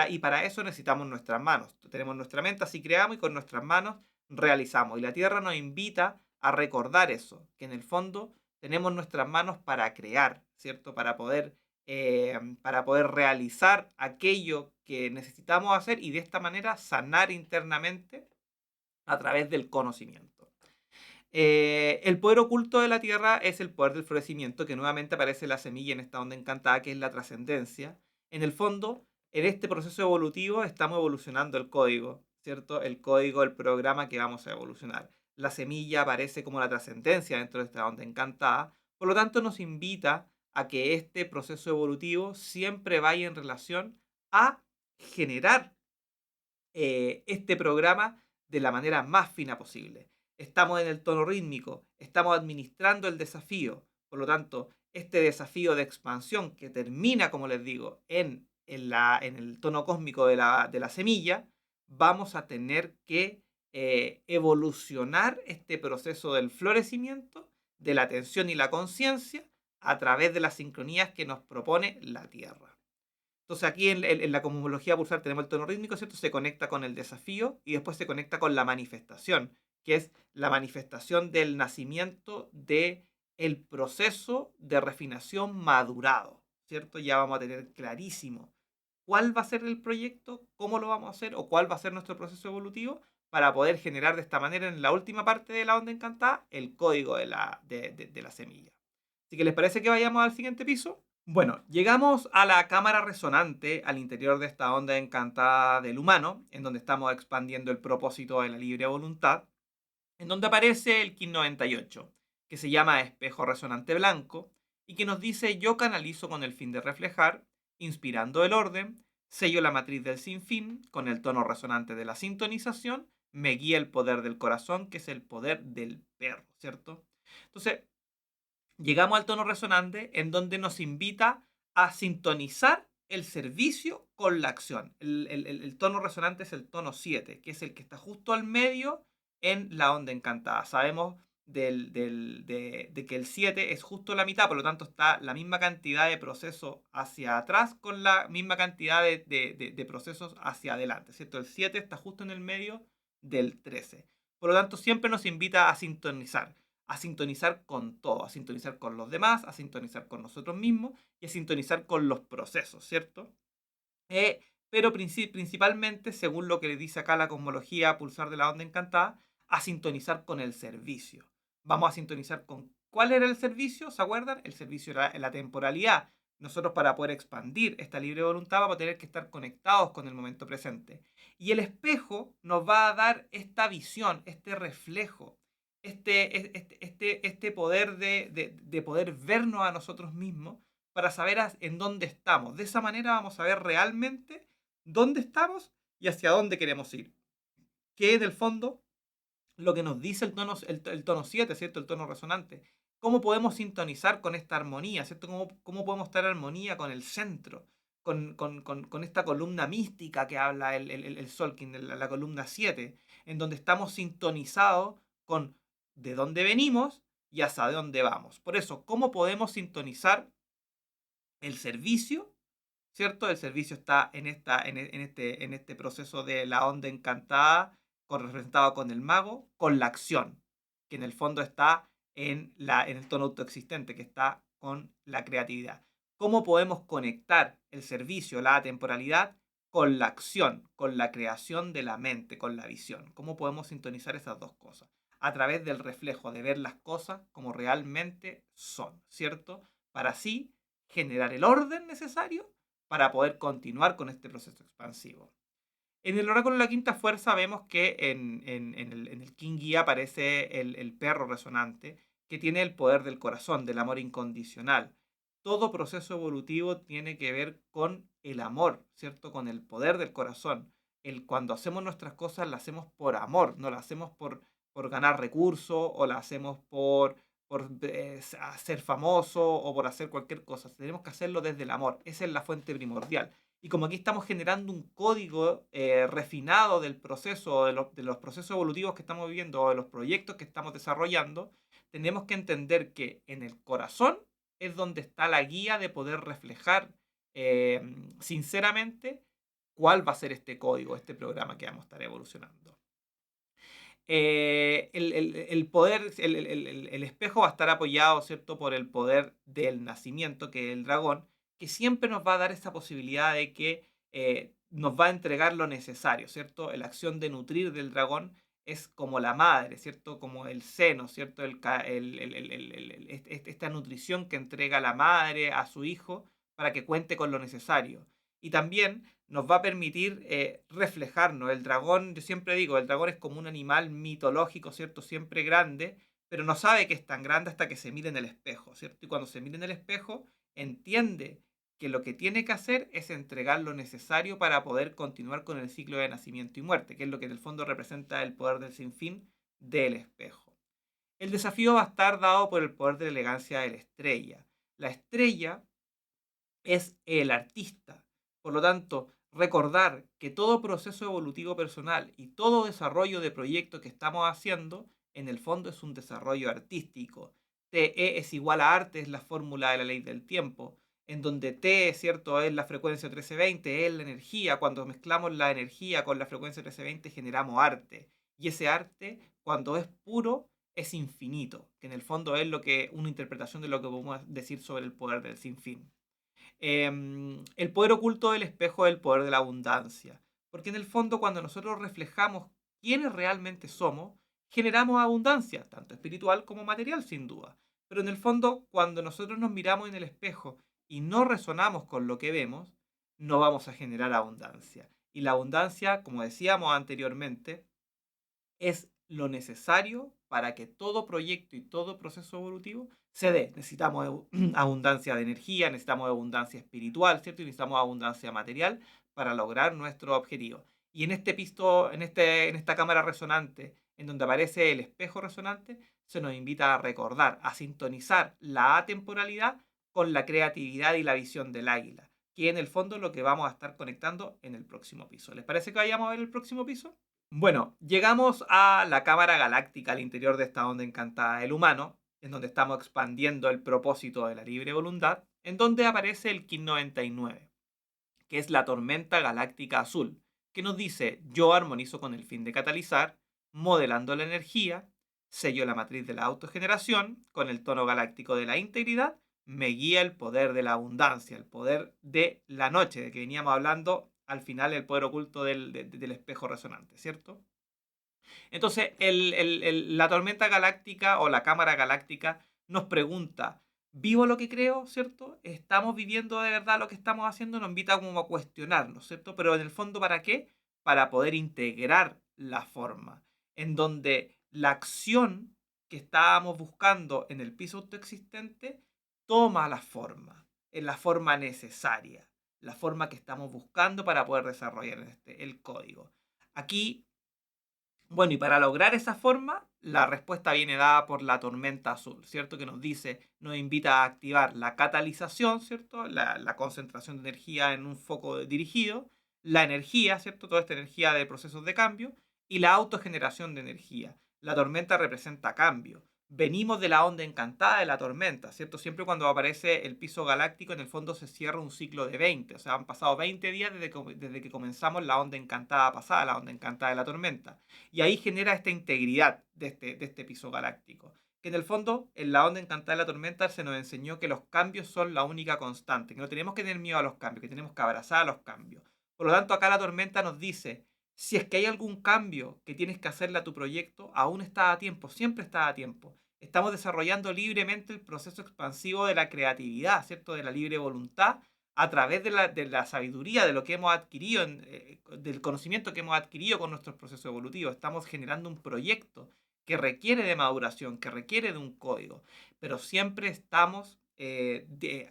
y para eso necesitamos nuestras manos. Tenemos nuestra mente, así creamos y con nuestras manos realizamos. Y la Tierra nos invita a recordar eso, que en el fondo tenemos nuestras manos para crear, ¿cierto? Para poder realizar aquello que necesitamos hacer y de esta manera sanar internamente a través del conocimiento. El poder oculto de la Tierra es el poder del florecimiento, que nuevamente aparece la semilla en esta onda encantada, que es la trascendencia. En el fondo, en este proceso evolutivo estamos evolucionando el código, ¿cierto? El código, el programa que vamos a evolucionar. La semilla aparece como la trascendencia dentro de esta onda encantada, por lo tanto nos invita a que este proceso evolutivo siempre vaya en relación a generar este programa de la manera más fina posible. Estamos en el tono rítmico, estamos administrando el desafío, por lo tanto, este desafío de expansión que termina, como les digo, en el tono cósmico de la semilla, vamos a tener que evolucionar este proceso del florecimiento, de la atención y la conciencia a través de las sincronías que nos propone la Tierra. Entonces aquí en la cosmología pulsar tenemos el tono rítmico, ¿cierto? Se conecta con el desafío y después se conecta con la manifestación, que es la manifestación del nacimiento de el proceso de refinación madurado, ¿cierto? Ya vamos a tener clarísimo cuál va a ser el proyecto, cómo lo vamos a hacer o cuál va a ser nuestro proceso evolutivo para poder generar de esta manera en la última parte de la onda encantada el código de la semilla. Así que ¿les parece que vayamos al siguiente piso? Bueno, llegamos a la cámara resonante al interior de esta onda encantada del humano, en donde estamos expandiendo el propósito de la libre voluntad, en donde aparece el KIN 98, que se llama espejo resonante blanco, y que nos dice yo canalizo con el fin de reflejar, inspirando el orden, sello la matriz del sinfín, con el tono resonante de la sintonización, me guía el poder del corazón, que es el poder del perro, ¿cierto? Entonces, llegamos al tono resonante en donde nos invita a sintonizar el servicio con la acción. El tono resonante es el tono 7, que es el que está justo al medio en la onda encantada. Sabemos de que el 7 es justo la mitad, por lo tanto está la misma cantidad de procesos hacia atrás con la misma cantidad de procesos hacia adelante, ¿cierto? El 7 está justo en el medio del 13. Por lo tanto, siempre nos invita a sintonizar con todo, a sintonizar con los demás, a sintonizar con nosotros mismos y a sintonizar con los procesos, ¿cierto? Pero principalmente, según lo que le dice acá la cosmología pulsar de la onda encantada, a sintonizar con el servicio. Vamos a sintonizar con cuál era el servicio, ¿se acuerdan? El servicio era la temporalidad. Nosotros para poder expandir esta libre voluntad vamos a tener que estar conectados con el momento presente. Y el espejo nos va a dar esta visión, este reflejo, este poder de poder vernos a nosotros mismos para saber en dónde estamos. De esa manera vamos a ver realmente dónde estamos y hacia dónde queremos ir. Que en el fondo lo que nos dice el tono 7, ¿cierto? El tono resonante. ¿Cómo podemos sintonizar con esta armonía, ¿cierto? ¿Cómo podemos estar en armonía con el centro? Con esta columna mística que habla el Solkin, la columna 7, en donde estamos sintonizados con de dónde venimos y hacia dónde vamos. Por eso, ¿cómo podemos sintonizar el servicio? ¿Cierto? El servicio está en este proceso de la onda encantada, representado con el mago, con la acción, que en el fondo está en el tono autoexistente, que está con la creatividad. ¿Cómo podemos conectar el servicio, la temporalidad, con la acción, con la creación de la mente, con la visión? ¿Cómo podemos sintonizar esas dos cosas? A través del reflejo, de ver las cosas como realmente son, ¿cierto? Para así generar el orden necesario para poder continuar con este proceso expansivo. En el oráculo de la quinta fuerza vemos que en el King Guía aparece el perro resonante, que tiene el poder del corazón, del amor incondicional. Todo proceso evolutivo tiene que ver con el amor, ¿cierto? Con el poder del corazón. Cuando hacemos nuestras cosas, las hacemos por amor, no las hacemos por ganar recursos o las hacemos por ser famoso o por hacer cualquier cosa. Tenemos que hacerlo desde el amor. Esa es la fuente primordial. Y como aquí estamos generando un código refinado del proceso, de los procesos evolutivos que estamos viviendo o de los proyectos que estamos desarrollando, tenemos que entender que en el corazón es donde está la guía de poder reflejar eh, sinceramente cuál va a ser este código, este programa que vamos a estar evolucionando. el poder, el espejo va a estar apoyado, ¿cierto?, por el poder del nacimiento, que es el dragón, que siempre nos va a dar esa posibilidad de que nos va a entregar lo necesario, ¿cierto? La acción de nutrir del dragón es como la madre, ¿cierto? Como el seno, ¿cierto? Esta nutrición que entrega la madre a su hijo para que cuente con lo necesario. Y también nos va a permitir reflejarnos. El dragón, yo siempre digo, el dragón es como un animal mitológico, ¿cierto? Siempre grande, pero no sabe que es tan grande hasta que se mira en el espejo, ¿cierto? Y cuando se mira en el espejo, entiende que lo que tiene que hacer es entregar lo necesario para poder continuar con el ciclo de nacimiento y muerte, que es lo que en el fondo representa el poder del sinfín del espejo. El desafío va a estar dado por el poder de la elegancia de la estrella. La estrella es el artista. Por lo tanto, recordar que todo proceso evolutivo personal y todo desarrollo de proyecto que estamos haciendo, en el fondo es un desarrollo artístico. TE es igual a arte, es la fórmula de la ley del tiempo, en donde T, ¿cierto?, es la frecuencia 1320, es la energía. Cuando mezclamos la energía con la frecuencia 1320 generamos arte. Y ese arte, cuando es puro, es infinito, que en el fondo es lo que una interpretación de lo que podemos decir sobre el poder del sinfín. El poder oculto del espejo es el poder de la abundancia. Porque en el fondo, cuando nosotros reflejamos quiénes realmente somos, generamos abundancia, tanto espiritual como material, sin duda. Pero en el fondo, cuando nosotros nos miramos en el espejo y no resonamos con lo que vemos, no vamos a generar abundancia. Y la abundancia, como decíamos anteriormente, es lo necesario para que todo proyecto y todo proceso evolutivo se dé. Necesitamos abundancia de energía, necesitamos abundancia espiritual, ¿cierto? Y necesitamos abundancia material para lograr nuestro objetivo. Y en este pisto, en esta cámara resonante, en donde aparece el espejo resonante, se nos invita a recordar, a sintonizar la atemporalidad con la creatividad y la visión del águila, que en el fondo es lo que vamos a estar conectando en el próximo piso. ¿Les parece que vayamos a ver el próximo piso? Bueno, llegamos a la cámara galáctica al interior de esta onda encantada del humano, en donde estamos expandiendo el propósito de la libre voluntad, en donde aparece el KIN 99, que es la tormenta galáctica azul, que nos dice: yo armonizo con el fin de catalizar, modelando la energía, sello la matriz de la autogeneración, con el tono galáctico de la integridad, me guía el poder de la abundancia, el poder de la noche, de que veníamos hablando al final, el poder oculto del espejo resonante, ¿cierto? Entonces, la tormenta galáctica o la cámara galáctica nos pregunta: ¿vivo lo que creo, cierto? ¿Estamos viviendo de verdad lo que estamos haciendo? Nos invita como a cuestionarnos, ¿cierto? Pero en el fondo, ¿para qué? Para poder integrar la forma, en donde la acción que estábamos buscando en el piso autoexistente toma la forma, en la forma necesaria, la forma que estamos buscando para poder desarrollar el código. Aquí, bueno, y para lograr esa forma, la respuesta viene dada por la tormenta azul, ¿cierto? Que nos dice, nos invita a activar la catalización, ¿cierto? La concentración de energía en un foco dirigido, la energía, ¿cierto? Toda esta energía de procesos de cambio, y la autogeneración de energía. La tormenta representa cambio. Venimos de la onda encantada de la tormenta, ¿cierto? Siempre cuando aparece el piso galáctico, en el fondo se cierra un ciclo de 20. O sea, han pasado 20 días desde que comenzamos la onda encantada pasada, la onda encantada de la tormenta. Y ahí genera esta integridad de este piso galáctico. Que en el fondo, en la onda encantada de la tormenta, se nos enseñó que los cambios son la única constante, que no tenemos que tener miedo a los cambios, que tenemos que abrazar a los cambios. Por lo tanto, acá la tormenta nos dice: si es que hay algún cambio que tienes que hacerle a tu proyecto, aún está a tiempo, siempre está a tiempo. Estamos desarrollando libremente el proceso expansivo de la creatividad, ¿cierto? De la libre voluntad, a través de la sabiduría, de lo que hemos adquirido, del conocimiento que hemos adquirido con nuestros procesos evolutivos. Estamos generando un proyecto que requiere de maduración, que requiere de un código, pero siempre estamos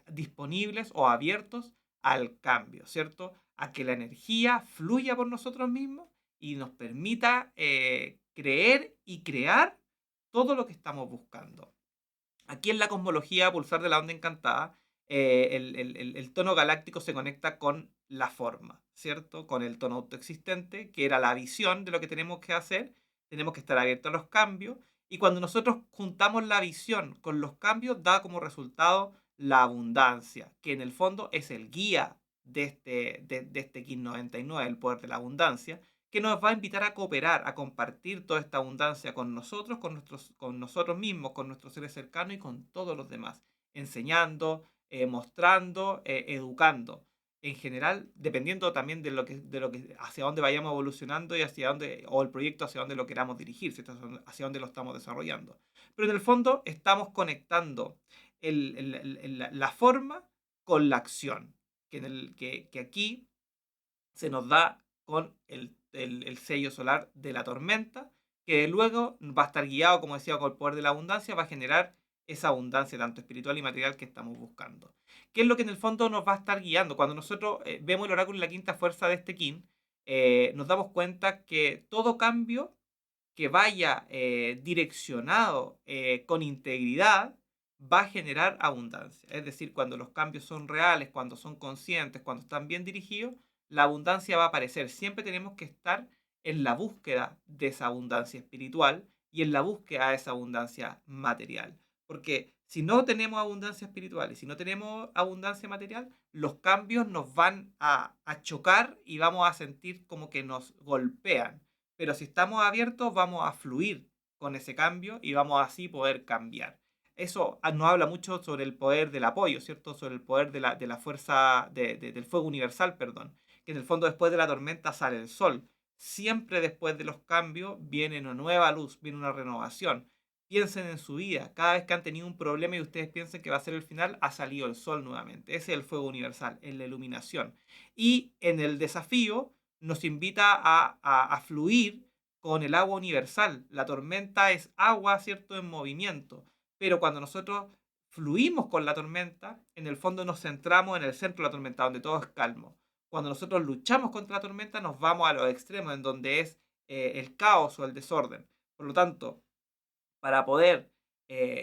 disponibles o abiertos al cambio, ¿cierto? A que la energía fluya por nosotros mismos y nos permita creer y crear todo lo que estamos buscando. Aquí en la cosmología pulsar de la onda encantada, el tono galáctico se conecta con la forma, ¿cierto? Con el tono autoexistente, que era la visión de lo que tenemos que hacer. Tenemos que estar abiertos a los cambios. Y cuando nosotros juntamos la visión con los cambios, da como resultado la abundancia, que en el fondo es el guía de este KIN 99, el poder de la abundancia, que nos va a invitar a cooperar, a compartir toda esta abundancia con nosotros, con nosotros mismos, con nuestros seres cercanos y con todos los demás, enseñando, mostrando, educando. En general, dependiendo también hacia dónde vayamos evolucionando y hacia dónde, o el proyecto hacia dónde lo queramos dirigir, ¿cierto? Hacia dónde lo estamos desarrollando. Pero en el fondo estamos conectando la forma con la acción, que aquí se nos da con el sello solar de la tormenta, que luego va a estar guiado, como decía, con el poder de la abundancia, va a generar esa abundancia tanto espiritual y material que estamos buscando. ¿Qué es lo que en el fondo nos va a estar guiando? Cuando nosotros vemos el oráculo y la quinta fuerza de este kin, nos damos cuenta que todo cambio que vaya direccionado con integridad va a generar abundancia. Es decir, cuando los cambios son reales, cuando son conscientes, cuando están bien dirigidos, la abundancia va a aparecer. Siempre tenemos que estar en la búsqueda de esa abundancia espiritual y en la búsqueda de esa abundancia material. Porque si no tenemos abundancia espiritual y si no tenemos abundancia material, los cambios nos van a chocar y vamos a sentir como que nos golpean. Pero si estamos abiertos, vamos a fluir con ese cambio y vamos así poder cambiar. Eso nos habla mucho sobre el poder del apoyo, ¿cierto? Sobre el poder de la fuerza del fuego universal, perdón. Que en el fondo después de la tormenta sale el sol. Siempre después de los cambios viene una nueva luz, viene una renovación. Piensen en su vida. Cada vez que han tenido un problema y ustedes piensen que va a ser el final, ha salido el sol nuevamente. Ese es el fuego universal, en la iluminación. Y en el desafío nos invita a fluir con el agua universal. La tormenta es agua, ¿cierto?, en movimiento. Pero cuando nosotros fluimos con la tormenta, en el fondo nos centramos en el centro de la tormenta, donde todo es calmo. Cuando nosotros luchamos contra la tormenta, nos vamos a los extremos, en donde es el caos o el desorden. Por lo tanto, para poder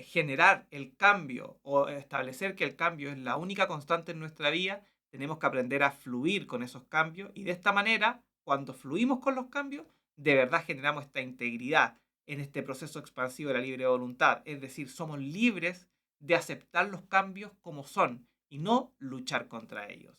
generar el cambio o establecer que el cambio es la única constante en nuestra vida, tenemos que aprender a fluir con esos cambios y de esta manera, cuando fluimos con los cambios, de verdad generamos esta integridad en este proceso expansivo de la libre voluntad. Es decir, somos libres de aceptar los cambios como son y no luchar contra ellos.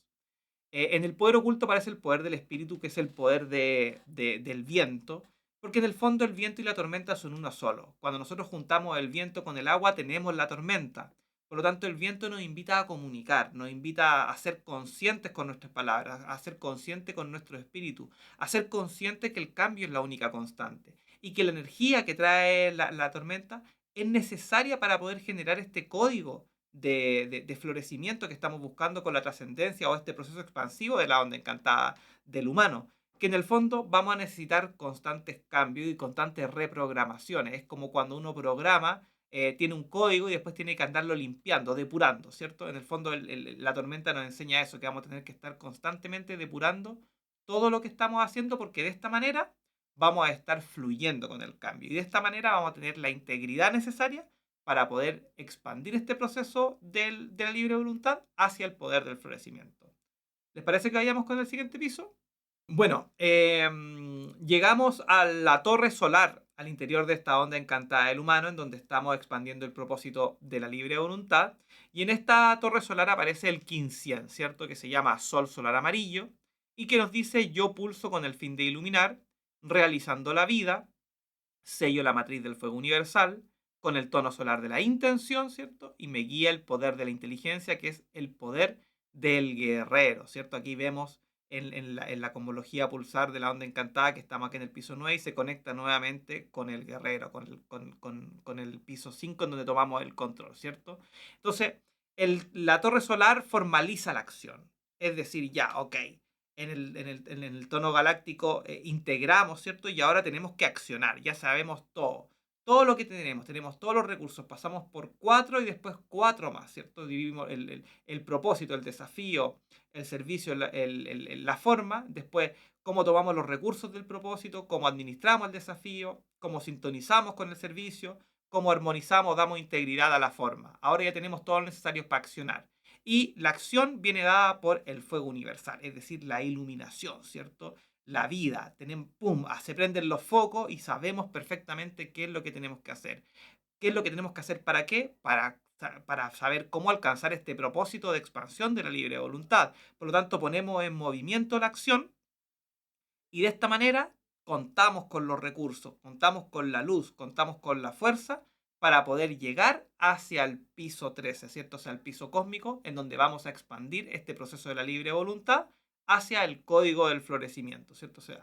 En el poder oculto aparece el poder del espíritu, que es el poder del viento, porque en el fondo el viento y la tormenta son uno solo. Cuando nosotros juntamos el viento con el agua, tenemos la tormenta. Por lo tanto, el viento nos invita a comunicar, nos invita a ser conscientes con nuestras palabras, a ser conscientes con nuestro espíritu, a ser conscientes que el cambio es la única constante y que la energía que trae la tormenta es necesaria para poder generar este código de florecimiento que estamos buscando con la trascendencia o este proceso expansivo de la onda encantada del humano, que en el fondo vamos a necesitar constantes cambios y constantes reprogramaciones. Es como cuando uno programa, tiene un código y después tiene que andarlo limpiando, depurando, ¿cierto? En el fondo la tormenta nos enseña eso, que vamos a tener que estar constantemente depurando todo lo que estamos haciendo porque de esta manera vamos a estar fluyendo con el cambio y de esta manera vamos a tener la integridad necesaria para poder expandir este proceso de la libre voluntad hacia el poder del florecimiento. ¿Les parece que vayamos con el siguiente piso? Bueno, llegamos a la torre solar al interior de esta onda encantada del humano, en donde estamos expandiendo el propósito de la libre voluntad. Y en esta torre solar aparece el Kin-100, ¿cierto? Que se llama Sol Solar Amarillo y que nos dice: yo pulso con el fin de iluminar, realizando la vida, sello la matriz del fuego universal, con el tono solar de la intención, ¿cierto? Y me guía el poder de la inteligencia, que es el poder del guerrero, ¿cierto? Aquí vemos en la cosmología pulsar de la onda encantada que estamos aquí en el piso 9 y se conecta nuevamente con el guerrero, con el piso 5 en donde tomamos el control, ¿cierto? Entonces, la torre solar formaliza la acción. Es decir, ya, ok, en el tono galáctico integramos, ¿cierto? Y ahora tenemos que accionar, ya sabemos todo. Todo lo que tenemos todos los recursos, pasamos por 4 y después 4 más, ¿cierto? Dividimos el propósito, el desafío, el servicio, la forma, después cómo tomamos los recursos del propósito, cómo administramos el desafío, cómo sintonizamos con el servicio, cómo armonizamos, damos integridad a la forma. Ahora ya tenemos todo lo necesario para accionar. Y la acción viene dada por el fuego universal, es decir, la iluminación, ¿cierto? La vida. Pum, se prenden los focos y sabemos perfectamente qué es lo que tenemos que hacer. ¿Qué es lo que tenemos que hacer para qué? Para saber cómo alcanzar este propósito de expansión de la libre voluntad. Por lo tanto, ponemos en movimiento la acción y de esta manera contamos con los recursos, contamos con la luz, contamos con la fuerza para poder llegar hacia el piso 13, ¿cierto? O sea, el piso cósmico, en donde vamos a expandir este proceso de la libre voluntad hacia el código del florecimiento, ¿cierto? O sea,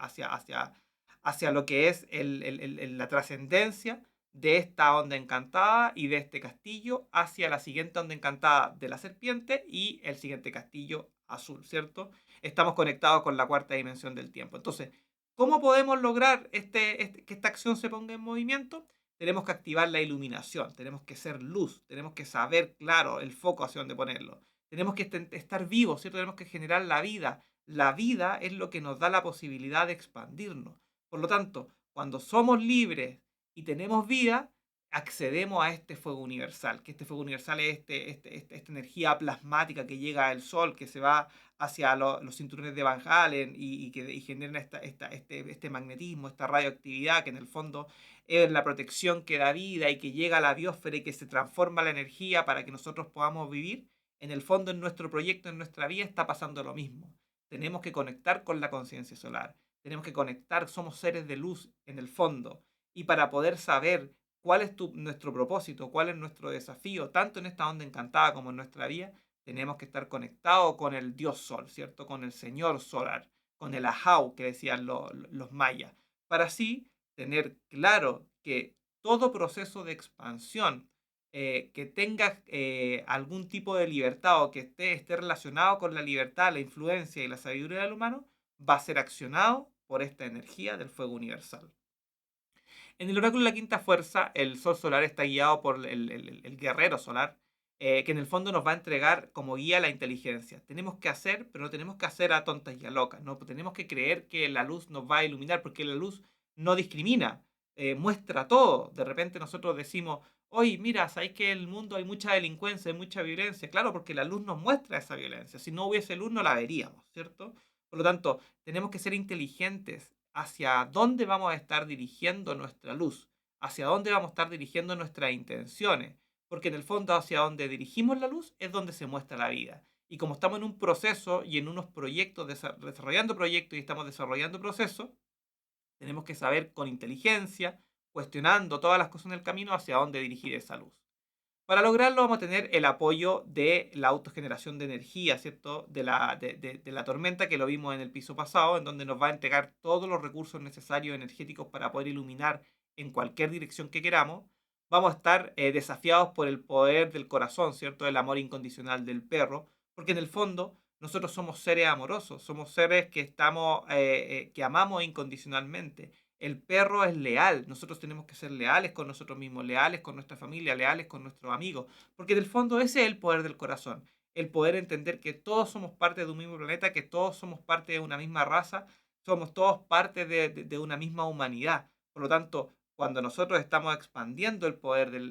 hacia lo que es la trascendencia de esta onda encantada y de este castillo hacia la siguiente onda encantada de la serpiente y el siguiente castillo azul, ¿cierto? Estamos conectados con la cuarta dimensión del tiempo. Entonces, ¿cómo podemos lograr que esta acción se ponga en movimiento? Tenemos que activar la iluminación, tenemos que ser luz, tenemos que saber, claro, el foco hacia dónde ponerlo. Tenemos que estar vivos, ¿cierto? Tenemos que generar la vida. La vida es lo que nos da la posibilidad de expandirnos. Por lo tanto, cuando somos libres y tenemos vida, accedemos a este fuego universal, que este fuego universal es esta energía plasmática que llega al sol, que se va hacia los cinturones de Van Halen y genera este magnetismo, esta radioactividad, que en el fondo es la protección que da vida y que llega a la biosfera y que se transforma la energía para que nosotros podamos vivir. En el fondo, en nuestro proyecto, en nuestra vida, está pasando lo mismo. Tenemos que conectar con la conciencia solar. Tenemos que conectar, somos seres de luz en el fondo. Y para poder saber cuál es nuestro propósito, cuál es nuestro desafío, tanto en esta onda encantada como en nuestra vida, tenemos que estar conectados con el Dios Sol, ¿cierto? Con el Señor Solar, con el Ahau que decían los mayas, para así tener claro que todo proceso de expansión que tenga algún tipo de libertad o que esté relacionado con la libertad, la influencia y la sabiduría del humano, va a ser accionado por esta energía del fuego universal. En el oráculo de la quinta fuerza, el sol solar está guiado por el guerrero solar, que en el fondo nos va a entregar como guía la inteligencia. Tenemos que hacer, pero no tenemos que hacer a tontas y a locas, ¿no? Tenemos que creer que la luz nos va a iluminar, porque la luz no discrimina, muestra todo. De repente nosotros decimos, oye, mira, ¿sabéis que en el mundo hay mucha delincuencia, hay mucha violencia? Claro, porque la luz nos muestra esa violencia. Si no hubiese luz, no la veríamos, ¿cierto? Por lo tanto, tenemos que ser inteligentes hacia dónde vamos a estar dirigiendo nuestra luz, hacia dónde vamos a estar dirigiendo nuestras intenciones, porque en el fondo hacia donde dirigimos la luz es donde se muestra la vida. Y como estamos en un proceso y en unos proyectos, desarrollando proyectos y estamos desarrollando procesos, tenemos que saber con inteligencia, cuestionando todas las cosas en el camino, hacia dónde dirigir esa luz. Para lograrlo vamos a tener el apoyo de la autogeneración de energía, ¿cierto? De la tormenta que lo vimos en el piso pasado, en donde nos va a entregar todos los recursos necesarios energéticos para poder iluminar en cualquier dirección que queramos. Vamos a estar desafiados por el poder del corazón, ¿cierto? El amor incondicional del perro, porque en el fondo nosotros somos seres amorosos, somos seres que amamos incondicionalmente. El perro es leal, nosotros tenemos que ser leales con nosotros mismos, leales con nuestra familia, leales con nuestros amigos, porque en el fondo ese es el poder del corazón, el poder entender que todos somos parte de un mismo planeta, que todos somos parte de una misma raza, somos todos parte de una misma humanidad. Por lo tanto, cuando nosotros estamos expandiendo el poder de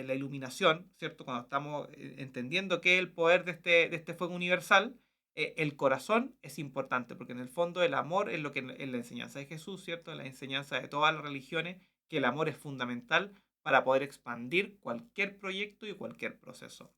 la iluminación, ¿cierto? Cuando estamos entendiendo que es el poder de este fuego universal, el corazón es importante, porque en el fondo el amor es lo que es la enseñanza de Jesús, ¿cierto? La enseñanza de todas las religiones, que el amor es fundamental para poder expandir cualquier proyecto y cualquier proceso.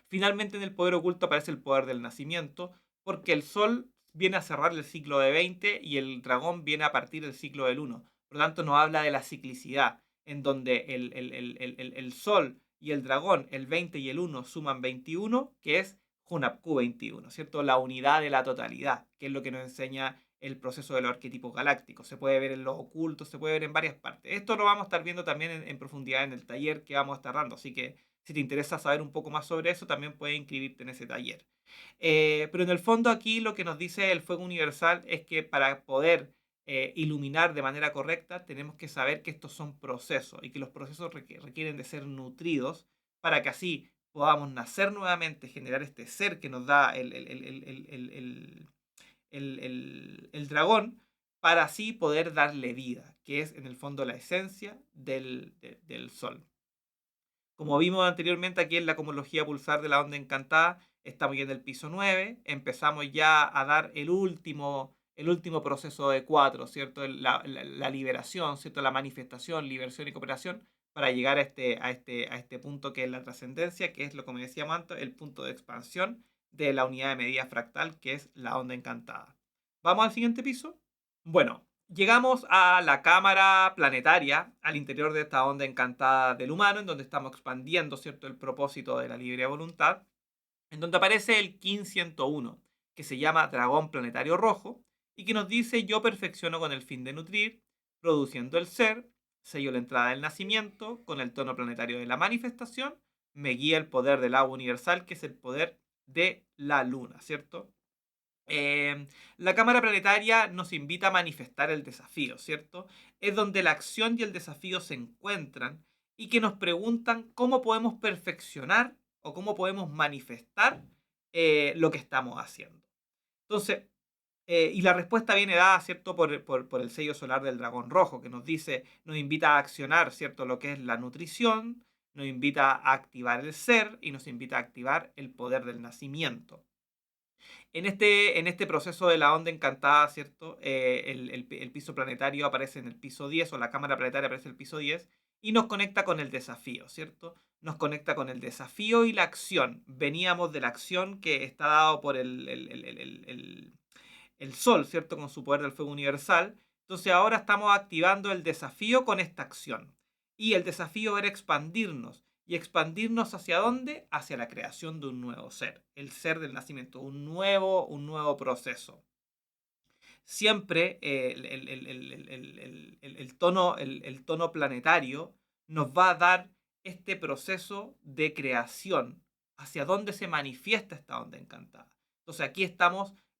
Finalmente, en el poder oculto aparece el poder del nacimiento, porque el sol viene a cerrar el ciclo de 20 y el dragón viene a partir del ciclo del 1. Por lo tanto, nos habla de la ciclicidad, en donde el sol y el dragón, el 20 y el 1 suman 21, que es Hunapku 21, ¿cierto? La unidad de la totalidad, que es lo que nos enseña el proceso de los arquetipos galácticos. Se puede ver en los ocultos, se puede ver en varias partes. Esto lo vamos a estar viendo también en profundidad en el taller que vamos a estar dando, así que si te interesa saber un poco más sobre eso, también puedes inscribirte en ese taller. Pero en el fondo aquí lo que nos dice el fuego universal es que para poder iluminar de manera correcta tenemos que saber que estos son procesos y que los procesos requieren de ser nutridos para que así podamos nacer nuevamente, generar este ser que nos da el dragón, para así poder darle vida, que es en el fondo la esencia del sol. Como vimos anteriormente aquí en la cosmología pulsar de la onda encantada, estamos ya en el piso 9, empezamos ya a dar el último proceso de 4, ¿cierto? La liberación, ¿cierto? La manifestación, liberación y cooperación para llegar a este punto que es la trascendencia, que es lo que me decíamos antes, el punto de expansión de la unidad de medida fractal, que es la onda encantada. ¿Vamos al siguiente piso? Bueno, llegamos a la cámara planetaria, al interior de esta onda encantada del humano, en donde estamos expandiendo, ¿cierto?, el propósito de la libre voluntad, en donde aparece el Kin 101, que se llama Dragón Planetario Rojo, y que nos dice: yo perfecciono con el fin de nutrir, produciendo el ser, sello la entrada del nacimiento, con el tono planetario de la manifestación, me guía el poder del agua universal, que es el poder de la luna, ¿cierto? Eh, la cámara planetaria nos invita a manifestar el desafío, ¿cierto? Es donde la acción y el desafío se encuentran y que nos preguntan cómo podemos perfeccionar o cómo podemos manifestar lo que estamos haciendo. Entonces, y la respuesta viene dada, ¿cierto?, por el sello solar del dragón rojo, que nos dice, nos invita a accionar, ¿cierto?, lo que es la nutrición, nos invita a activar el ser y nos invita a activar el poder del nacimiento. En este proceso de la onda encantada, ¿cierto? El piso planetario aparece en el piso 10 o la cámara planetaria aparece en el piso 10 y nos conecta con el desafío, ¿cierto? Nos conecta con el desafío y la acción. Veníamos de la acción que está dado por el Sol, ¿cierto? Con su poder del fuego universal. Entonces ahora estamos activando el desafío con esta acción. Y el desafío era expandirnos. ¿Y expandirnos hacia dónde? Hacia la creación de un nuevo ser. El ser del nacimiento. Un nuevo proceso. Siempre el tono planetario nos va a dar este proceso de creación, hacia dónde se manifiesta esta onda encantada. Entonces aquí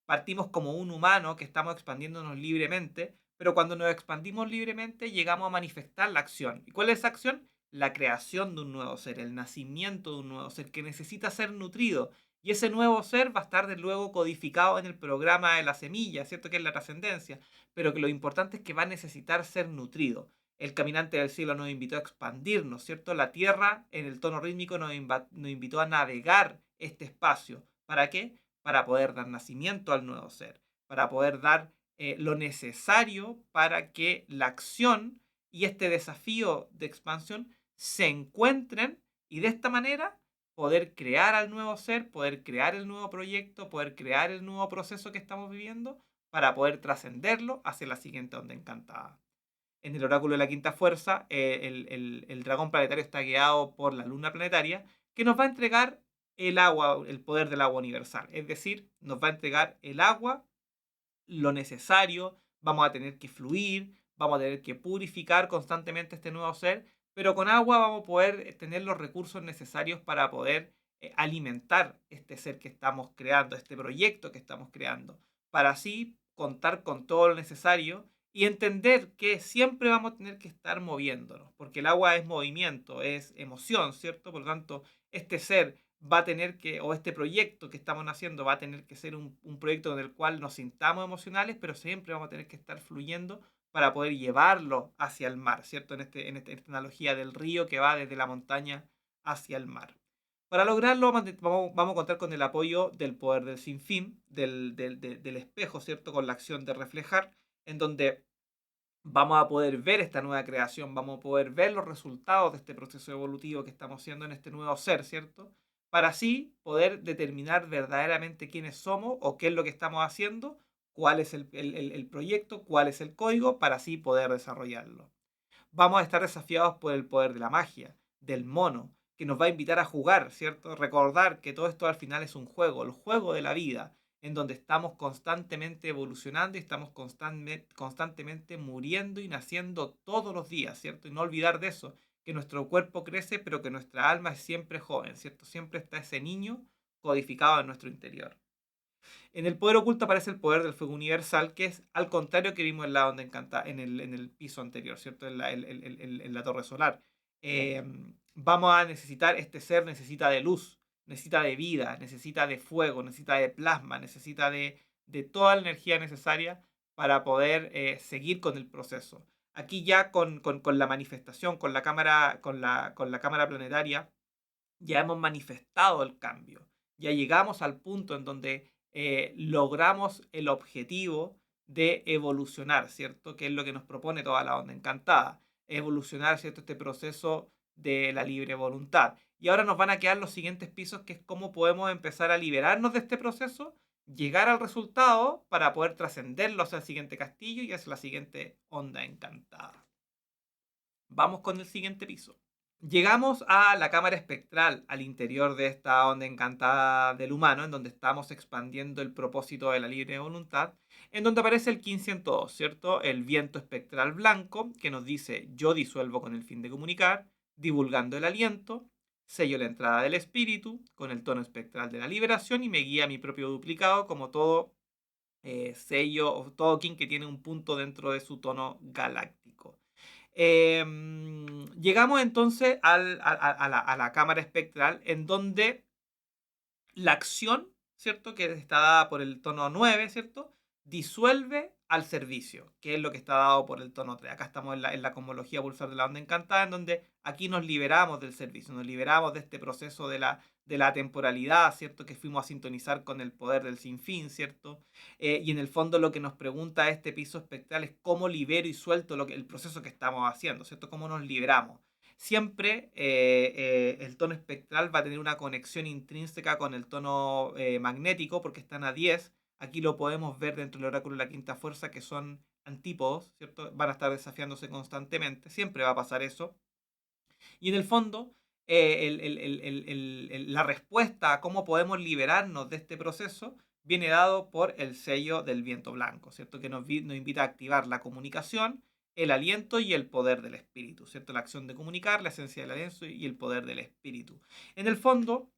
partimos como un humano que estamos expandiéndonos libremente, pero cuando nos expandimos libremente llegamos a manifestar la acción. ¿Y cuál es esa acción? La creación de un nuevo ser, el nacimiento de un nuevo ser que necesita ser nutrido. Y ese nuevo ser va a estar de luego codificado en el programa de la semilla, ¿cierto? Que es la trascendencia. Pero que lo importante es que va a necesitar ser nutrido. El caminante del cielo nos invitó a expandirnos, ¿cierto? La tierra en el tono rítmico nos invitó a navegar este espacio. ¿Para qué? Para poder dar nacimiento al nuevo ser. Para poder dar lo necesario para que la acción y este desafío de expansión se encuentren y de esta manera poder crear al nuevo ser, poder crear el nuevo proyecto, poder crear el nuevo proceso que estamos viviendo para poder trascenderlo hacia la siguiente onda encantada. En el oráculo de la quinta fuerza, el dragón planetario está guiado por la luna planetaria, que nos va a entregar el agua, el poder del agua universal. Es decir, nos va a entregar el agua, lo necesario, vamos a tener que fluir, vamos a tener que purificar constantemente este nuevo ser, pero con agua vamos a poder tener los recursos necesarios para poder alimentar este ser que estamos creando, este proyecto que estamos creando, para así contar con todo lo necesario y entender que siempre vamos a tener que estar moviéndonos, porque el agua es movimiento, es emoción, ¿cierto? Por lo tanto, este ser va a tener que, o este proyecto que estamos haciendo va a tener que ser un proyecto en el cual nos sintamos emocionales, pero siempre vamos a tener que estar fluyendo para poder llevarlo hacia el mar, ¿cierto? En esta analogía del río que va desde la montaña hacia el mar. Para lograrlo vamos a contar con el apoyo del poder del sinfín, del espejo, ¿cierto? Con la acción de reflejar, en donde vamos a poder ver esta nueva creación, vamos a poder ver los resultados de este proceso evolutivo que estamos haciendo en este nuevo ser, ¿cierto? Para así poder determinar verdaderamente quiénes somos o qué es lo que estamos haciendo, cuál es el proyecto, cuál es el código, para así poder desarrollarlo. Vamos a estar desafiados por el poder de la magia, del mono, que nos va a invitar a jugar, ¿cierto? Recordar que todo esto al final es un juego, el juego de la vida, en donde estamos constantemente evolucionando y estamos constantemente muriendo y naciendo todos los días, ¿cierto? Y no olvidar de eso, que nuestro cuerpo crece, pero que nuestra alma es siempre joven, ¿cierto? Siempre está ese niño codificado en nuestro interior. En el poder oculto aparece el poder del fuego universal, que es al contrario que vimos en la onda encantada, en el piso anterior, ¿cierto? En la torre solar. Eh, Vamos a necesitar, este ser necesita de luz, necesita de vida, necesita de fuego, necesita de plasma, necesita de toda la energía necesaria para poder seguir con el proceso. Aquí ya con la manifestación, con la cámara planetaria, ya hemos manifestado el cambio. Ya llegamos al punto en donde logramos el objetivo de evolucionar, ¿cierto? Que es lo que nos propone toda la onda encantada. Evolucionar, ¿cierto? Este proceso de la libre voluntad. Y ahora nos van a quedar los siguientes pisos, que es cómo podemos empezar a liberarnos de este proceso llegar al resultado para poder trascenderlo hacia el siguiente castillo y hacia la siguiente onda encantada. Vamos con el siguiente piso. Llegamos a la cámara espectral al interior de esta onda encantada del humano, en donde estamos expandiendo el propósito de la libre voluntad, en donde aparece el 1502, ¿cierto? El viento espectral blanco, que nos dice: yo disuelvo con el fin de comunicar, divulgando el aliento, sello la entrada del espíritu, con el tono espectral de la liberación, y me guía mi propio duplicado, como todo sello o token que tiene un punto dentro de su tono galáctico. Llegamos entonces a la cámara espectral, en donde la acción, ¿cierto? Que está dada por el tono 9, ¿cierto? Disuelve al servicio, que es lo que está dado por el tono 3. Acá estamos en la cosmología pulsar de la onda encantada, en donde aquí nos liberamos del servicio, nos liberamos de este proceso de la temporalidad, ¿cierto? Que fuimos a sintonizar con el poder del sinfín, ¿cierto? Y en el fondo lo que nos pregunta este piso espectral es cómo libero y suelto el proceso que estamos haciendo, ¿cierto? Cómo nos liberamos. Siempre el tono espectral va a tener una conexión intrínseca con el tono magnético, porque están a 10. Aquí lo podemos ver dentro del oráculo de la quinta fuerza, que son antípodos, ¿cierto? Van a estar desafiándose constantemente, siempre va a pasar eso. Y en el fondo, la respuesta a cómo podemos liberarnos de este proceso viene dado por el sello del viento blanco, ¿cierto? Que nos invita a activar la comunicación, el aliento y el poder del espíritu, ¿cierto? La acción de comunicar, la esencia del aliento y el poder del espíritu. En el fondo,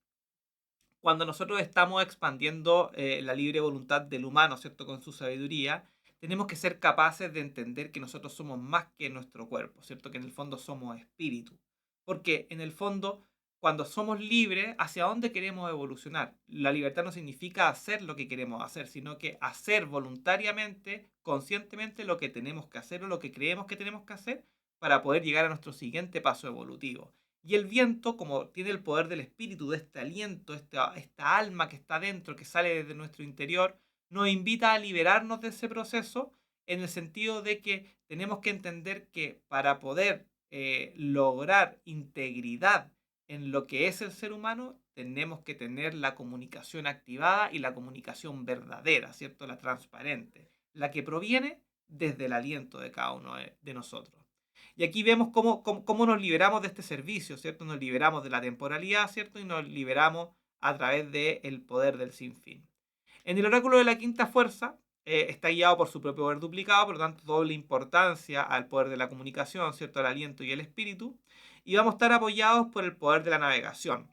cuando nosotros estamos expandiendo la libre voluntad del humano, ¿cierto? Con su sabiduría, tenemos que ser capaces de entender que nosotros somos más que nuestro cuerpo, ¿cierto? Que en el fondo somos espíritu. Porque en el fondo, cuando somos libres, ¿hacia dónde queremos evolucionar? La libertad no significa hacer lo que queremos hacer, sino que hacer voluntariamente, conscientemente lo que tenemos que hacer o lo que creemos que tenemos que hacer para poder llegar a nuestro siguiente paso evolutivo. Y el viento, como tiene el poder del espíritu, de este aliento, esta alma que está dentro, que sale desde nuestro interior, nos invita a liberarnos de ese proceso, en el sentido de que tenemos que entender que para poder lograr integridad en lo que es el ser humano, tenemos que tener la comunicación activada y la comunicación verdadera, ¿cierto? La transparente, la que proviene desde el aliento de cada uno de nosotros. Y aquí vemos cómo nos liberamos de este servicio, ¿cierto? Nos liberamos de la temporalidad, ¿cierto? Y nos liberamos a través del poder del sinfín. En el oráculo de la quinta fuerza está guiado por su propio poder duplicado, por lo tanto, doble importancia al poder de la comunicación, ¿cierto? Al aliento y el espíritu. Y vamos a estar apoyados por el poder de la navegación.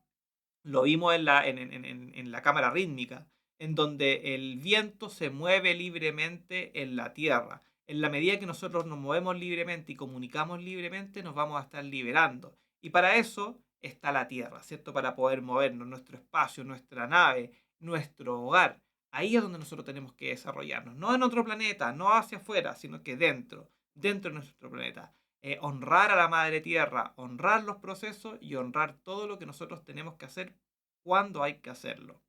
Lo vimos en la cámara rítmica, en donde el viento se mueve libremente en la tierra. En la medida que nosotros nos movemos libremente y comunicamos libremente, nos vamos a estar liberando. Y para eso está la tierra, ¿cierto? Para poder movernos, nuestro espacio, nuestra nave, nuestro hogar. Ahí es donde nosotros tenemos que desarrollarnos. No en otro planeta, no hacia afuera, sino que dentro de nuestro planeta. Honrar a la madre tierra, honrar los procesos y honrar todo lo que nosotros tenemos que hacer cuando hay que hacerlo.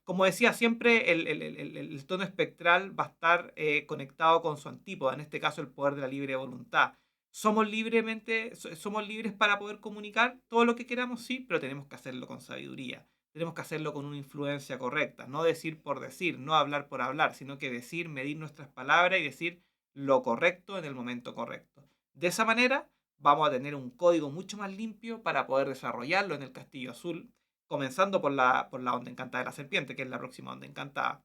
Como decía, siempre el tono espectral va a estar conectado con su antípoda, en este caso el poder de la libre voluntad. Somos libres para poder comunicar todo lo que queramos, sí, pero tenemos que hacerlo con sabiduría. Tenemos que hacerlo con una influencia correcta, no decir por decir, no hablar por hablar, sino que decir, medir nuestras palabras y decir lo correcto en el momento correcto. De esa manera vamos a tener un código mucho más limpio para poder desarrollarlo en el Castillo Azul, comenzando por la onda encantada de la serpiente, que es la próxima onda encantada.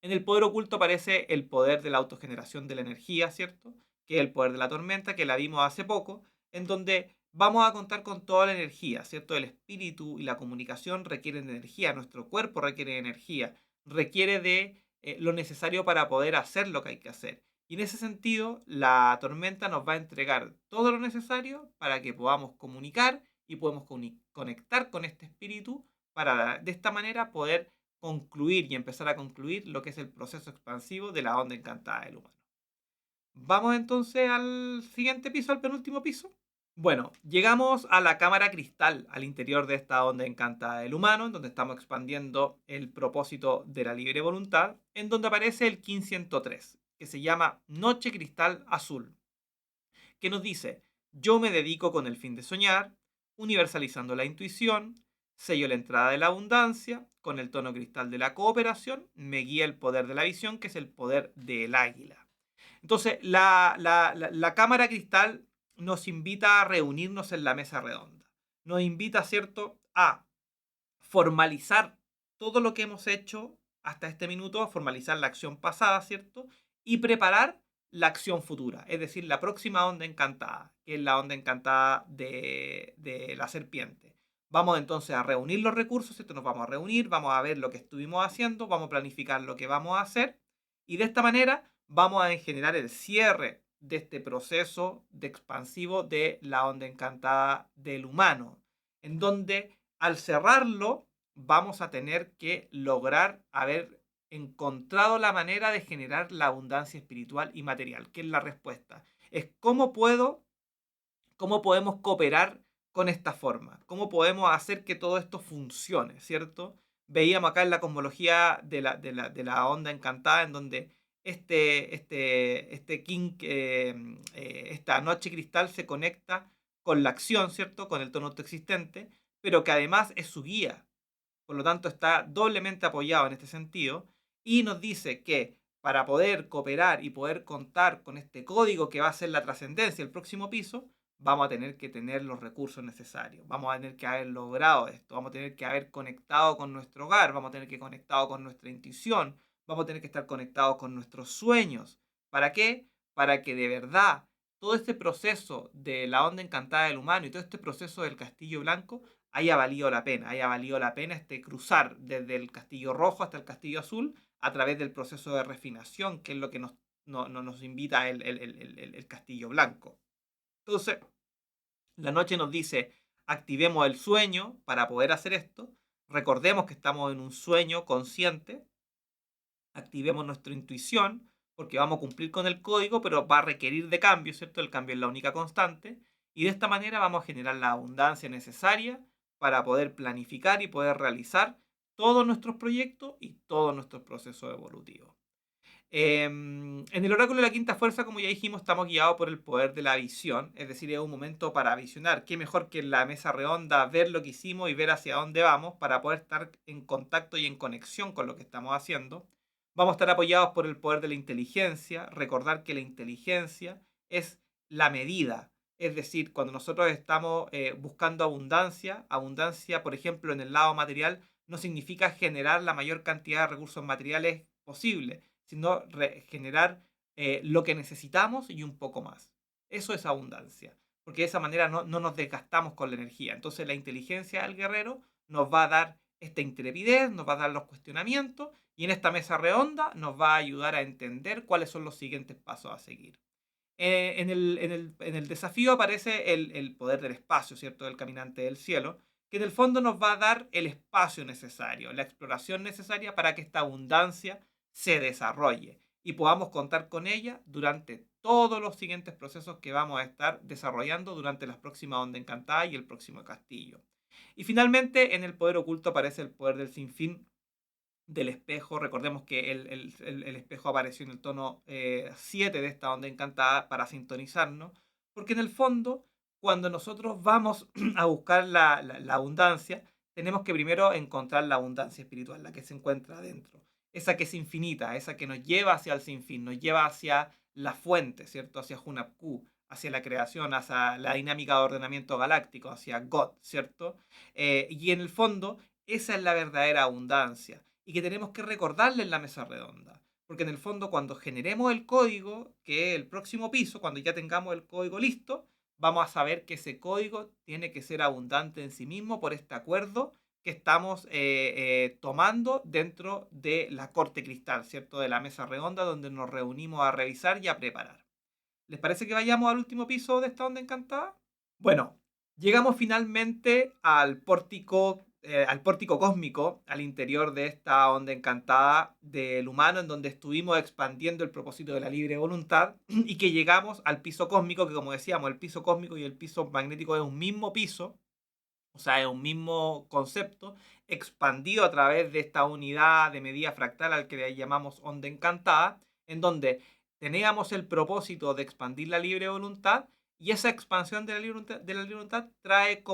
En el poder oculto aparece el poder de la autogeneración de la energía, ¿cierto? Que es el poder de la tormenta, que la vimos hace poco, en donde vamos a contar con toda la energía, ¿cierto? El espíritu y la comunicación requieren de energía, nuestro cuerpo requiere de energía, requiere de lo necesario para poder hacer lo que hay que hacer. Y en ese sentido, la tormenta nos va a entregar todo lo necesario para que podamos comunicar y podemos conectar con este espíritu para de esta manera poder concluir y empezar a concluir lo que es el proceso expansivo de la onda encantada del humano. Vamos entonces al siguiente piso, al penúltimo piso. Bueno, llegamos a la cámara cristal al interior de esta onda encantada del humano, en donde estamos expandiendo el propósito de la libre voluntad, en donde aparece el 1503, que se llama Noche Cristal Azul, que nos dice: yo me dedico con el fin de soñar, universalizando la intuición, sello la entrada de la abundancia, con el tono cristal de la cooperación, me guía el poder de la visión, que es el poder del águila. Entonces, la cámara cristal nos invita a reunirnos en la mesa redonda. Nos invita, ¿cierto?, a formalizar todo lo que hemos hecho hasta este minuto, formalizar la acción pasada, ¿cierto? Y preparar la acción futura, es decir, la próxima onda encantada, que es la onda encantada de la serpiente. Vamos entonces a reunir los recursos, ¿cierto? Nos vamos a reunir, vamos a ver lo que estuvimos haciendo, vamos a planificar lo que vamos a hacer y de esta manera vamos a generar el cierre de este proceso de expansivo de la onda encantada del humano, en donde al cerrarlo vamos a tener que lograr haber encontrado la manera de generar la abundancia espiritual y material, que es la respuesta. Es cómo podemos cooperar con esta forma, cómo podemos hacer que todo esto funcione, ¿cierto? Veíamos acá en la cosmología de la onda encantada, en donde esta noche cristal se conecta con la acción, ¿cierto? Con el tono autoexistente, pero que además es su guía. Por lo tanto, está doblemente apoyado en este sentido y nos dice que para poder cooperar y poder contar con este código que va a ser la trascendencia, el próximo piso, vamos a tener que tener los recursos necesarios, vamos a tener que haber logrado esto, vamos a tener que haber conectado con nuestro hogar, vamos a tener que conectado con nuestra intuición, vamos a tener que estar conectados con nuestros sueños. ¿Para qué? Para que de verdad todo este proceso de la onda encantada del humano y todo este proceso del castillo blanco haya valido la pena este cruzar desde el castillo rojo hasta el castillo azul a través del proceso de refinación, que es lo que nos invita el castillo blanco. Entonces, la noche nos dice, activemos el sueño para poder hacer esto, recordemos que estamos en un sueño consciente, activemos nuestra intuición, porque vamos a cumplir con el código, pero va a requerir de cambio, ¿cierto? El cambio es la única constante, y de esta manera vamos a generar la abundancia necesaria para poder planificar y poder realizar todos nuestros proyectos y todos nuestros procesos evolutivos. En el oráculo de la quinta fuerza, como ya dijimos, estamos guiados por el poder de la visión, es decir, es un momento para visionar. Qué mejor que en la mesa redonda ver lo que hicimos y ver hacia dónde vamos para poder estar en contacto y en conexión con lo que estamos haciendo. Vamos a estar apoyados por el poder de la inteligencia, recordar que la inteligencia es la medida, es decir, cuando nosotros estamos buscando abundancia, abundancia, por ejemplo, en el lado material, no significa generar la mayor cantidad de recursos materiales posible, sino generar lo que necesitamos y un poco más. Eso es abundancia, porque de esa manera no nos desgastamos con la energía. Entonces la inteligencia del guerrero nos va a dar esta intrepidez, nos va a dar los cuestionamientos y en esta mesa redonda nos va a ayudar a entender cuáles son los siguientes pasos a seguir. En el desafío aparece el poder del espacio, ¿cierto? Del caminante del cielo, que en el fondo nos va a dar el espacio necesario, la exploración necesaria para que esta abundancia se desarrolle y podamos contar con ella durante todos los siguientes procesos que vamos a estar desarrollando durante las próximas ondas encantadas y el próximo castillo. Y finalmente, en el poder oculto aparece el poder del sinfín del espejo. Recordemos que el espejo apareció en el tono 7 de esta onda encantada para sintonizarnos, porque en el fondo, cuando nosotros vamos a buscar la abundancia, tenemos que primero encontrar la abundancia espiritual, la que se encuentra adentro, esa que es infinita, esa que nos lleva hacia el sinfín, nos lleva hacia la fuente, ¿cierto? Hacia Hunapku, hacia la creación, hacia la dinámica de ordenamiento galáctico, hacia God, ¿cierto? Y en el fondo, esa es la verdadera abundancia y que tenemos que recordarle en la mesa redonda. Porque en el fondo cuando generemos el código, que es el próximo piso, cuando ya tengamos el código listo, vamos a saber que ese código tiene que ser abundante en sí mismo por este acuerdo que estamos tomando dentro de la corte cristal, ¿cierto? De la mesa redonda donde nos reunimos a revisar y a preparar. ¿Les parece que vayamos al último piso de esta onda encantada? Bueno, llegamos finalmente al pórtico cósmico, al interior de esta onda encantada del humano, en donde estuvimos expandiendo el propósito de la libre voluntad y que llegamos al piso cósmico, que como decíamos, el piso cósmico y el piso magnético es un mismo piso, o sea, es un mismo concepto expandido a través de esta unidad de medida fractal al que le llamamos onda encantada, en donde teníamos el propósito de expandir la libre voluntad y esa expansión de la libre voluntad trae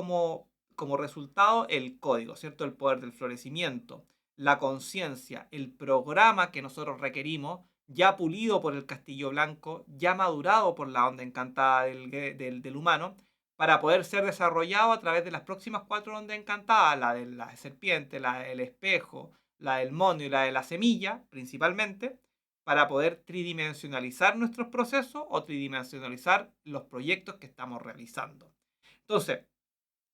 como resultado el código, ¿cierto? El poder del florecimiento, la conciencia, el programa que nosotros requerimos, ya pulido por el castillo blanco, ya madurado por la onda encantada del humano, para poder ser desarrollado a través de las próximas 4 ondas encantadas, la de la serpiente, la del espejo, la del mono y la de la semilla, principalmente, para poder tridimensionalizar nuestros procesos o tridimensionalizar los proyectos que estamos realizando. Entonces,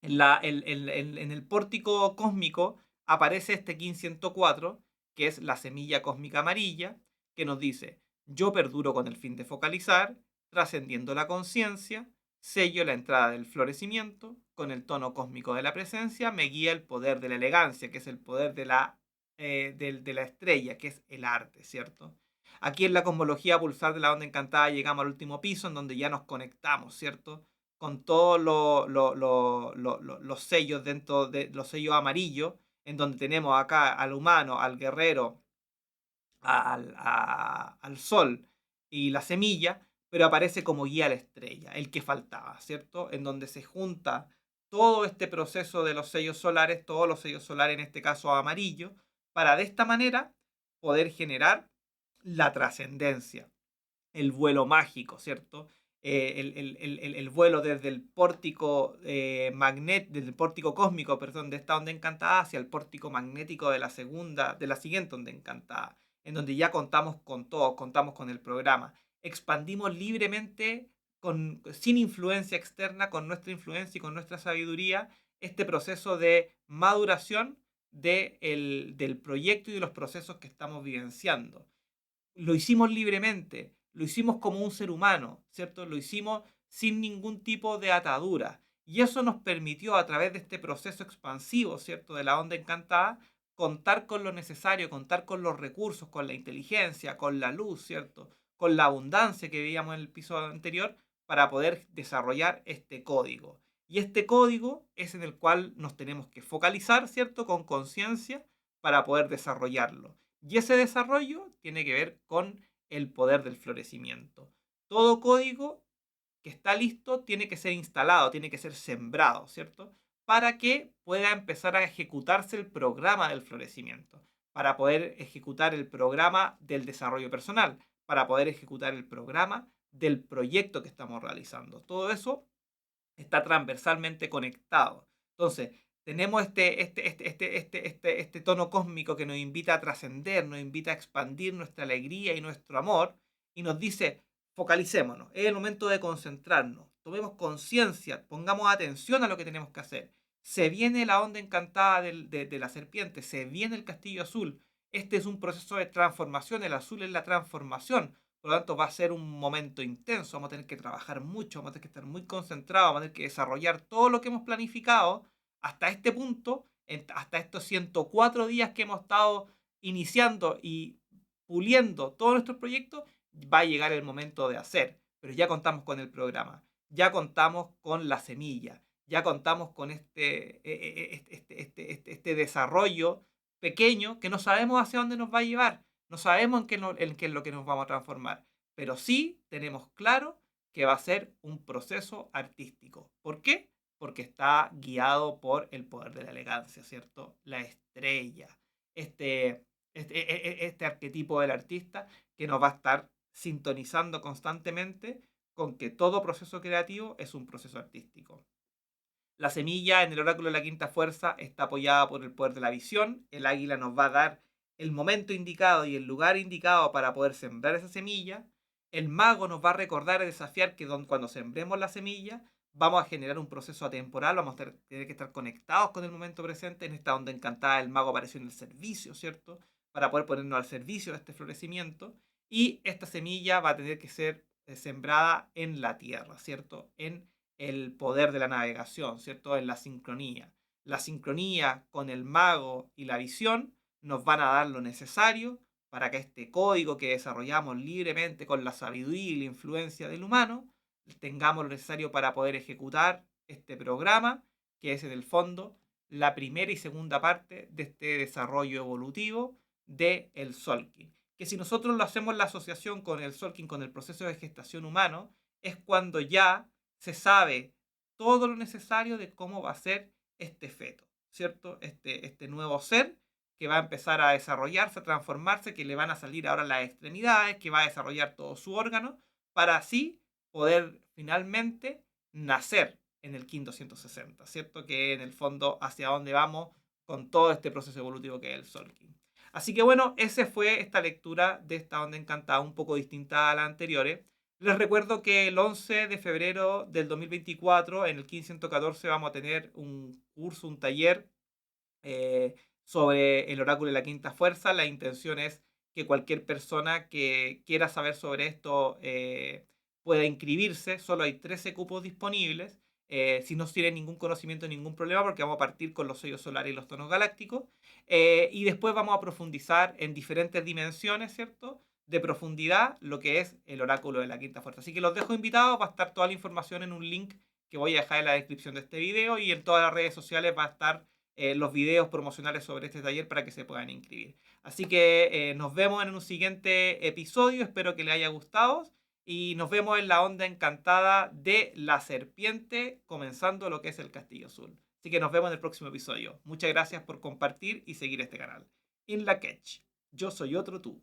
en el pórtico cósmico aparece este 1504, que es la semilla cósmica amarilla, que nos dice: yo perduro con el fin de focalizar, trascendiendo la conciencia, sello la entrada del florecimiento, con el tono cósmico de la presencia, me guía el poder de la elegancia, que es el poder de la estrella, que es el arte, ¿cierto? Aquí en la cosmología pulsar de la onda encantada llegamos al último piso, en donde ya nos conectamos, ¿cierto? Con todos los sellos dentro de los sellos amarillos, en donde tenemos acá al humano, al guerrero, al sol y la semilla, pero aparece como guía a la estrella, el que faltaba, ¿cierto? En donde se junta todo este proceso de los sellos solares, todos los sellos solares, en este caso amarillo, para de esta manera poder generar la trascendencia, el vuelo mágico, ¿cierto? El vuelo desde el pórtico desde el pórtico cósmico, perdón, de esta onda encantada hacia el pórtico magnético de la siguiente onda encantada, en donde ya contamos con todo, contamos con el programa, expandimos libremente, sin influencia externa, con nuestra influencia y con nuestra sabiduría, este proceso de maduración del proyecto y de los procesos que estamos vivenciando. Lo hicimos libremente, lo hicimos como un ser humano, ¿cierto? Lo hicimos sin ningún tipo de atadura. Y eso nos permitió, a través de este proceso expansivo, ¿cierto? De la onda encantada, contar con lo necesario, contar con los recursos, con la inteligencia, con la luz, ¿cierto? Con la abundancia que veíamos en el piso anterior, para poder desarrollar este código. Y este código es en el cual nos tenemos que focalizar, ¿cierto? Con conciencia, para poder desarrollarlo. Y ese desarrollo tiene que ver con el poder del florecimiento. Todo código que está listo tiene que ser instalado, tiene que ser sembrado, ¿cierto? Para que pueda empezar a ejecutarse el programa del florecimiento, para poder ejecutar el programa del desarrollo personal, para poder ejecutar el programa del proyecto que estamos realizando. Todo eso está transversalmente conectado. Entonces, tenemos este tono cósmico que nos invita a trascender, nos invita a expandir nuestra alegría y nuestro amor, y nos dice: focalicémonos, es el momento de concentrarnos, tomemos conciencia, pongamos atención a lo que tenemos que hacer. Se viene la onda encantada de la serpiente, se viene el castillo azul. Este es un proceso de transformación, el azul es la transformación. Por lo tanto, va a ser un momento intenso, vamos a tener que trabajar mucho, vamos a tener que estar muy concentrados, vamos a tener que desarrollar todo lo que hemos planificado hasta este punto, hasta estos 104 días que hemos estado iniciando y puliendo todos nuestros proyectos. Va a llegar el momento de hacer, pero ya contamos con el programa, ya contamos con la semilla, ya contamos con este desarrollo pequeño que no sabemos hacia dónde nos va a llevar. No sabemos en qué es lo que nos vamos a transformar, pero sí tenemos claro que va a ser un proceso artístico. ¿Por qué? Porque está guiado por el poder de la elegancia, ¿cierto? La estrella, este, este arquetipo del artista, que nos va a estar sintonizando constantemente con que todo proceso creativo es un proceso artístico. La semilla en el oráculo de la quinta fuerza está apoyada por el poder de la visión. El águila nos va a dar el momento indicado y el lugar indicado para poder sembrar esa semilla. El mago nos va a recordar y desafiar que cuando sembremos la semilla vamos a generar un proceso atemporal, vamos a tener que estar conectados con el momento presente. En esta onda encantada el mago apareció en el servicio, ¿cierto? Para poder ponernos al servicio de este florecimiento. Y esta semilla va a tener que ser sembrada en la tierra, ¿cierto? En el poder de la navegación, ¿cierto? En la sincronía. La sincronía con el mago y la visión nos van a dar lo necesario para que este código que desarrollamos libremente con la sabiduría y la influencia del humano, tengamos lo necesario para poder ejecutar este programa, que es en el fondo la primera y segunda parte de este desarrollo evolutivo del Solkin. Que si nosotros lo hacemos la asociación con el Solkin, con el proceso de gestación humano, es cuando ya se sabe todo lo necesario de cómo va a ser este feto, ¿cierto? Este nuevo ser que va a empezar a desarrollarse, a transformarse, que le van a salir ahora las extremidades, que va a desarrollar todo su órgano, para así poder finalmente nacer en el King 260, ¿cierto? Que en el fondo hacia dónde vamos con todo este proceso evolutivo que es el Sol King. Así que bueno, esa fue esta lectura de esta onda encantada, un poco distinta a las anteriores. Les recuerdo que el 11 de febrero del 2024 en el 1514 vamos a tener un curso, un taller eh, sobre el oráculo de la quinta fuerza. La intención es que cualquier persona que quiera saber sobre esto pueda inscribirse. Solo hay 13 cupos disponibles. Si no tienen ningún conocimiento, ningún problema, porque vamos a partir con los sellos solares y los tonos galácticos. Y después vamos a profundizar en diferentes dimensiones, ¿cierto? De profundidad lo que es el oráculo de la quinta fuerza. Así que los dejo invitados. Va a estar toda la información en un link que voy a dejar en la descripción de este video, y en todas las redes sociales va a estar los videos promocionales sobre este taller para que se puedan inscribir. Así que nos vemos en un siguiente episodio, espero que les haya gustado y nos vemos en la onda encantada de la serpiente, comenzando lo que es el Castillo Azul. Así que nos vemos en el próximo episodio. Muchas gracias por compartir y seguir este canal. In la Ketch, yo soy otro tú.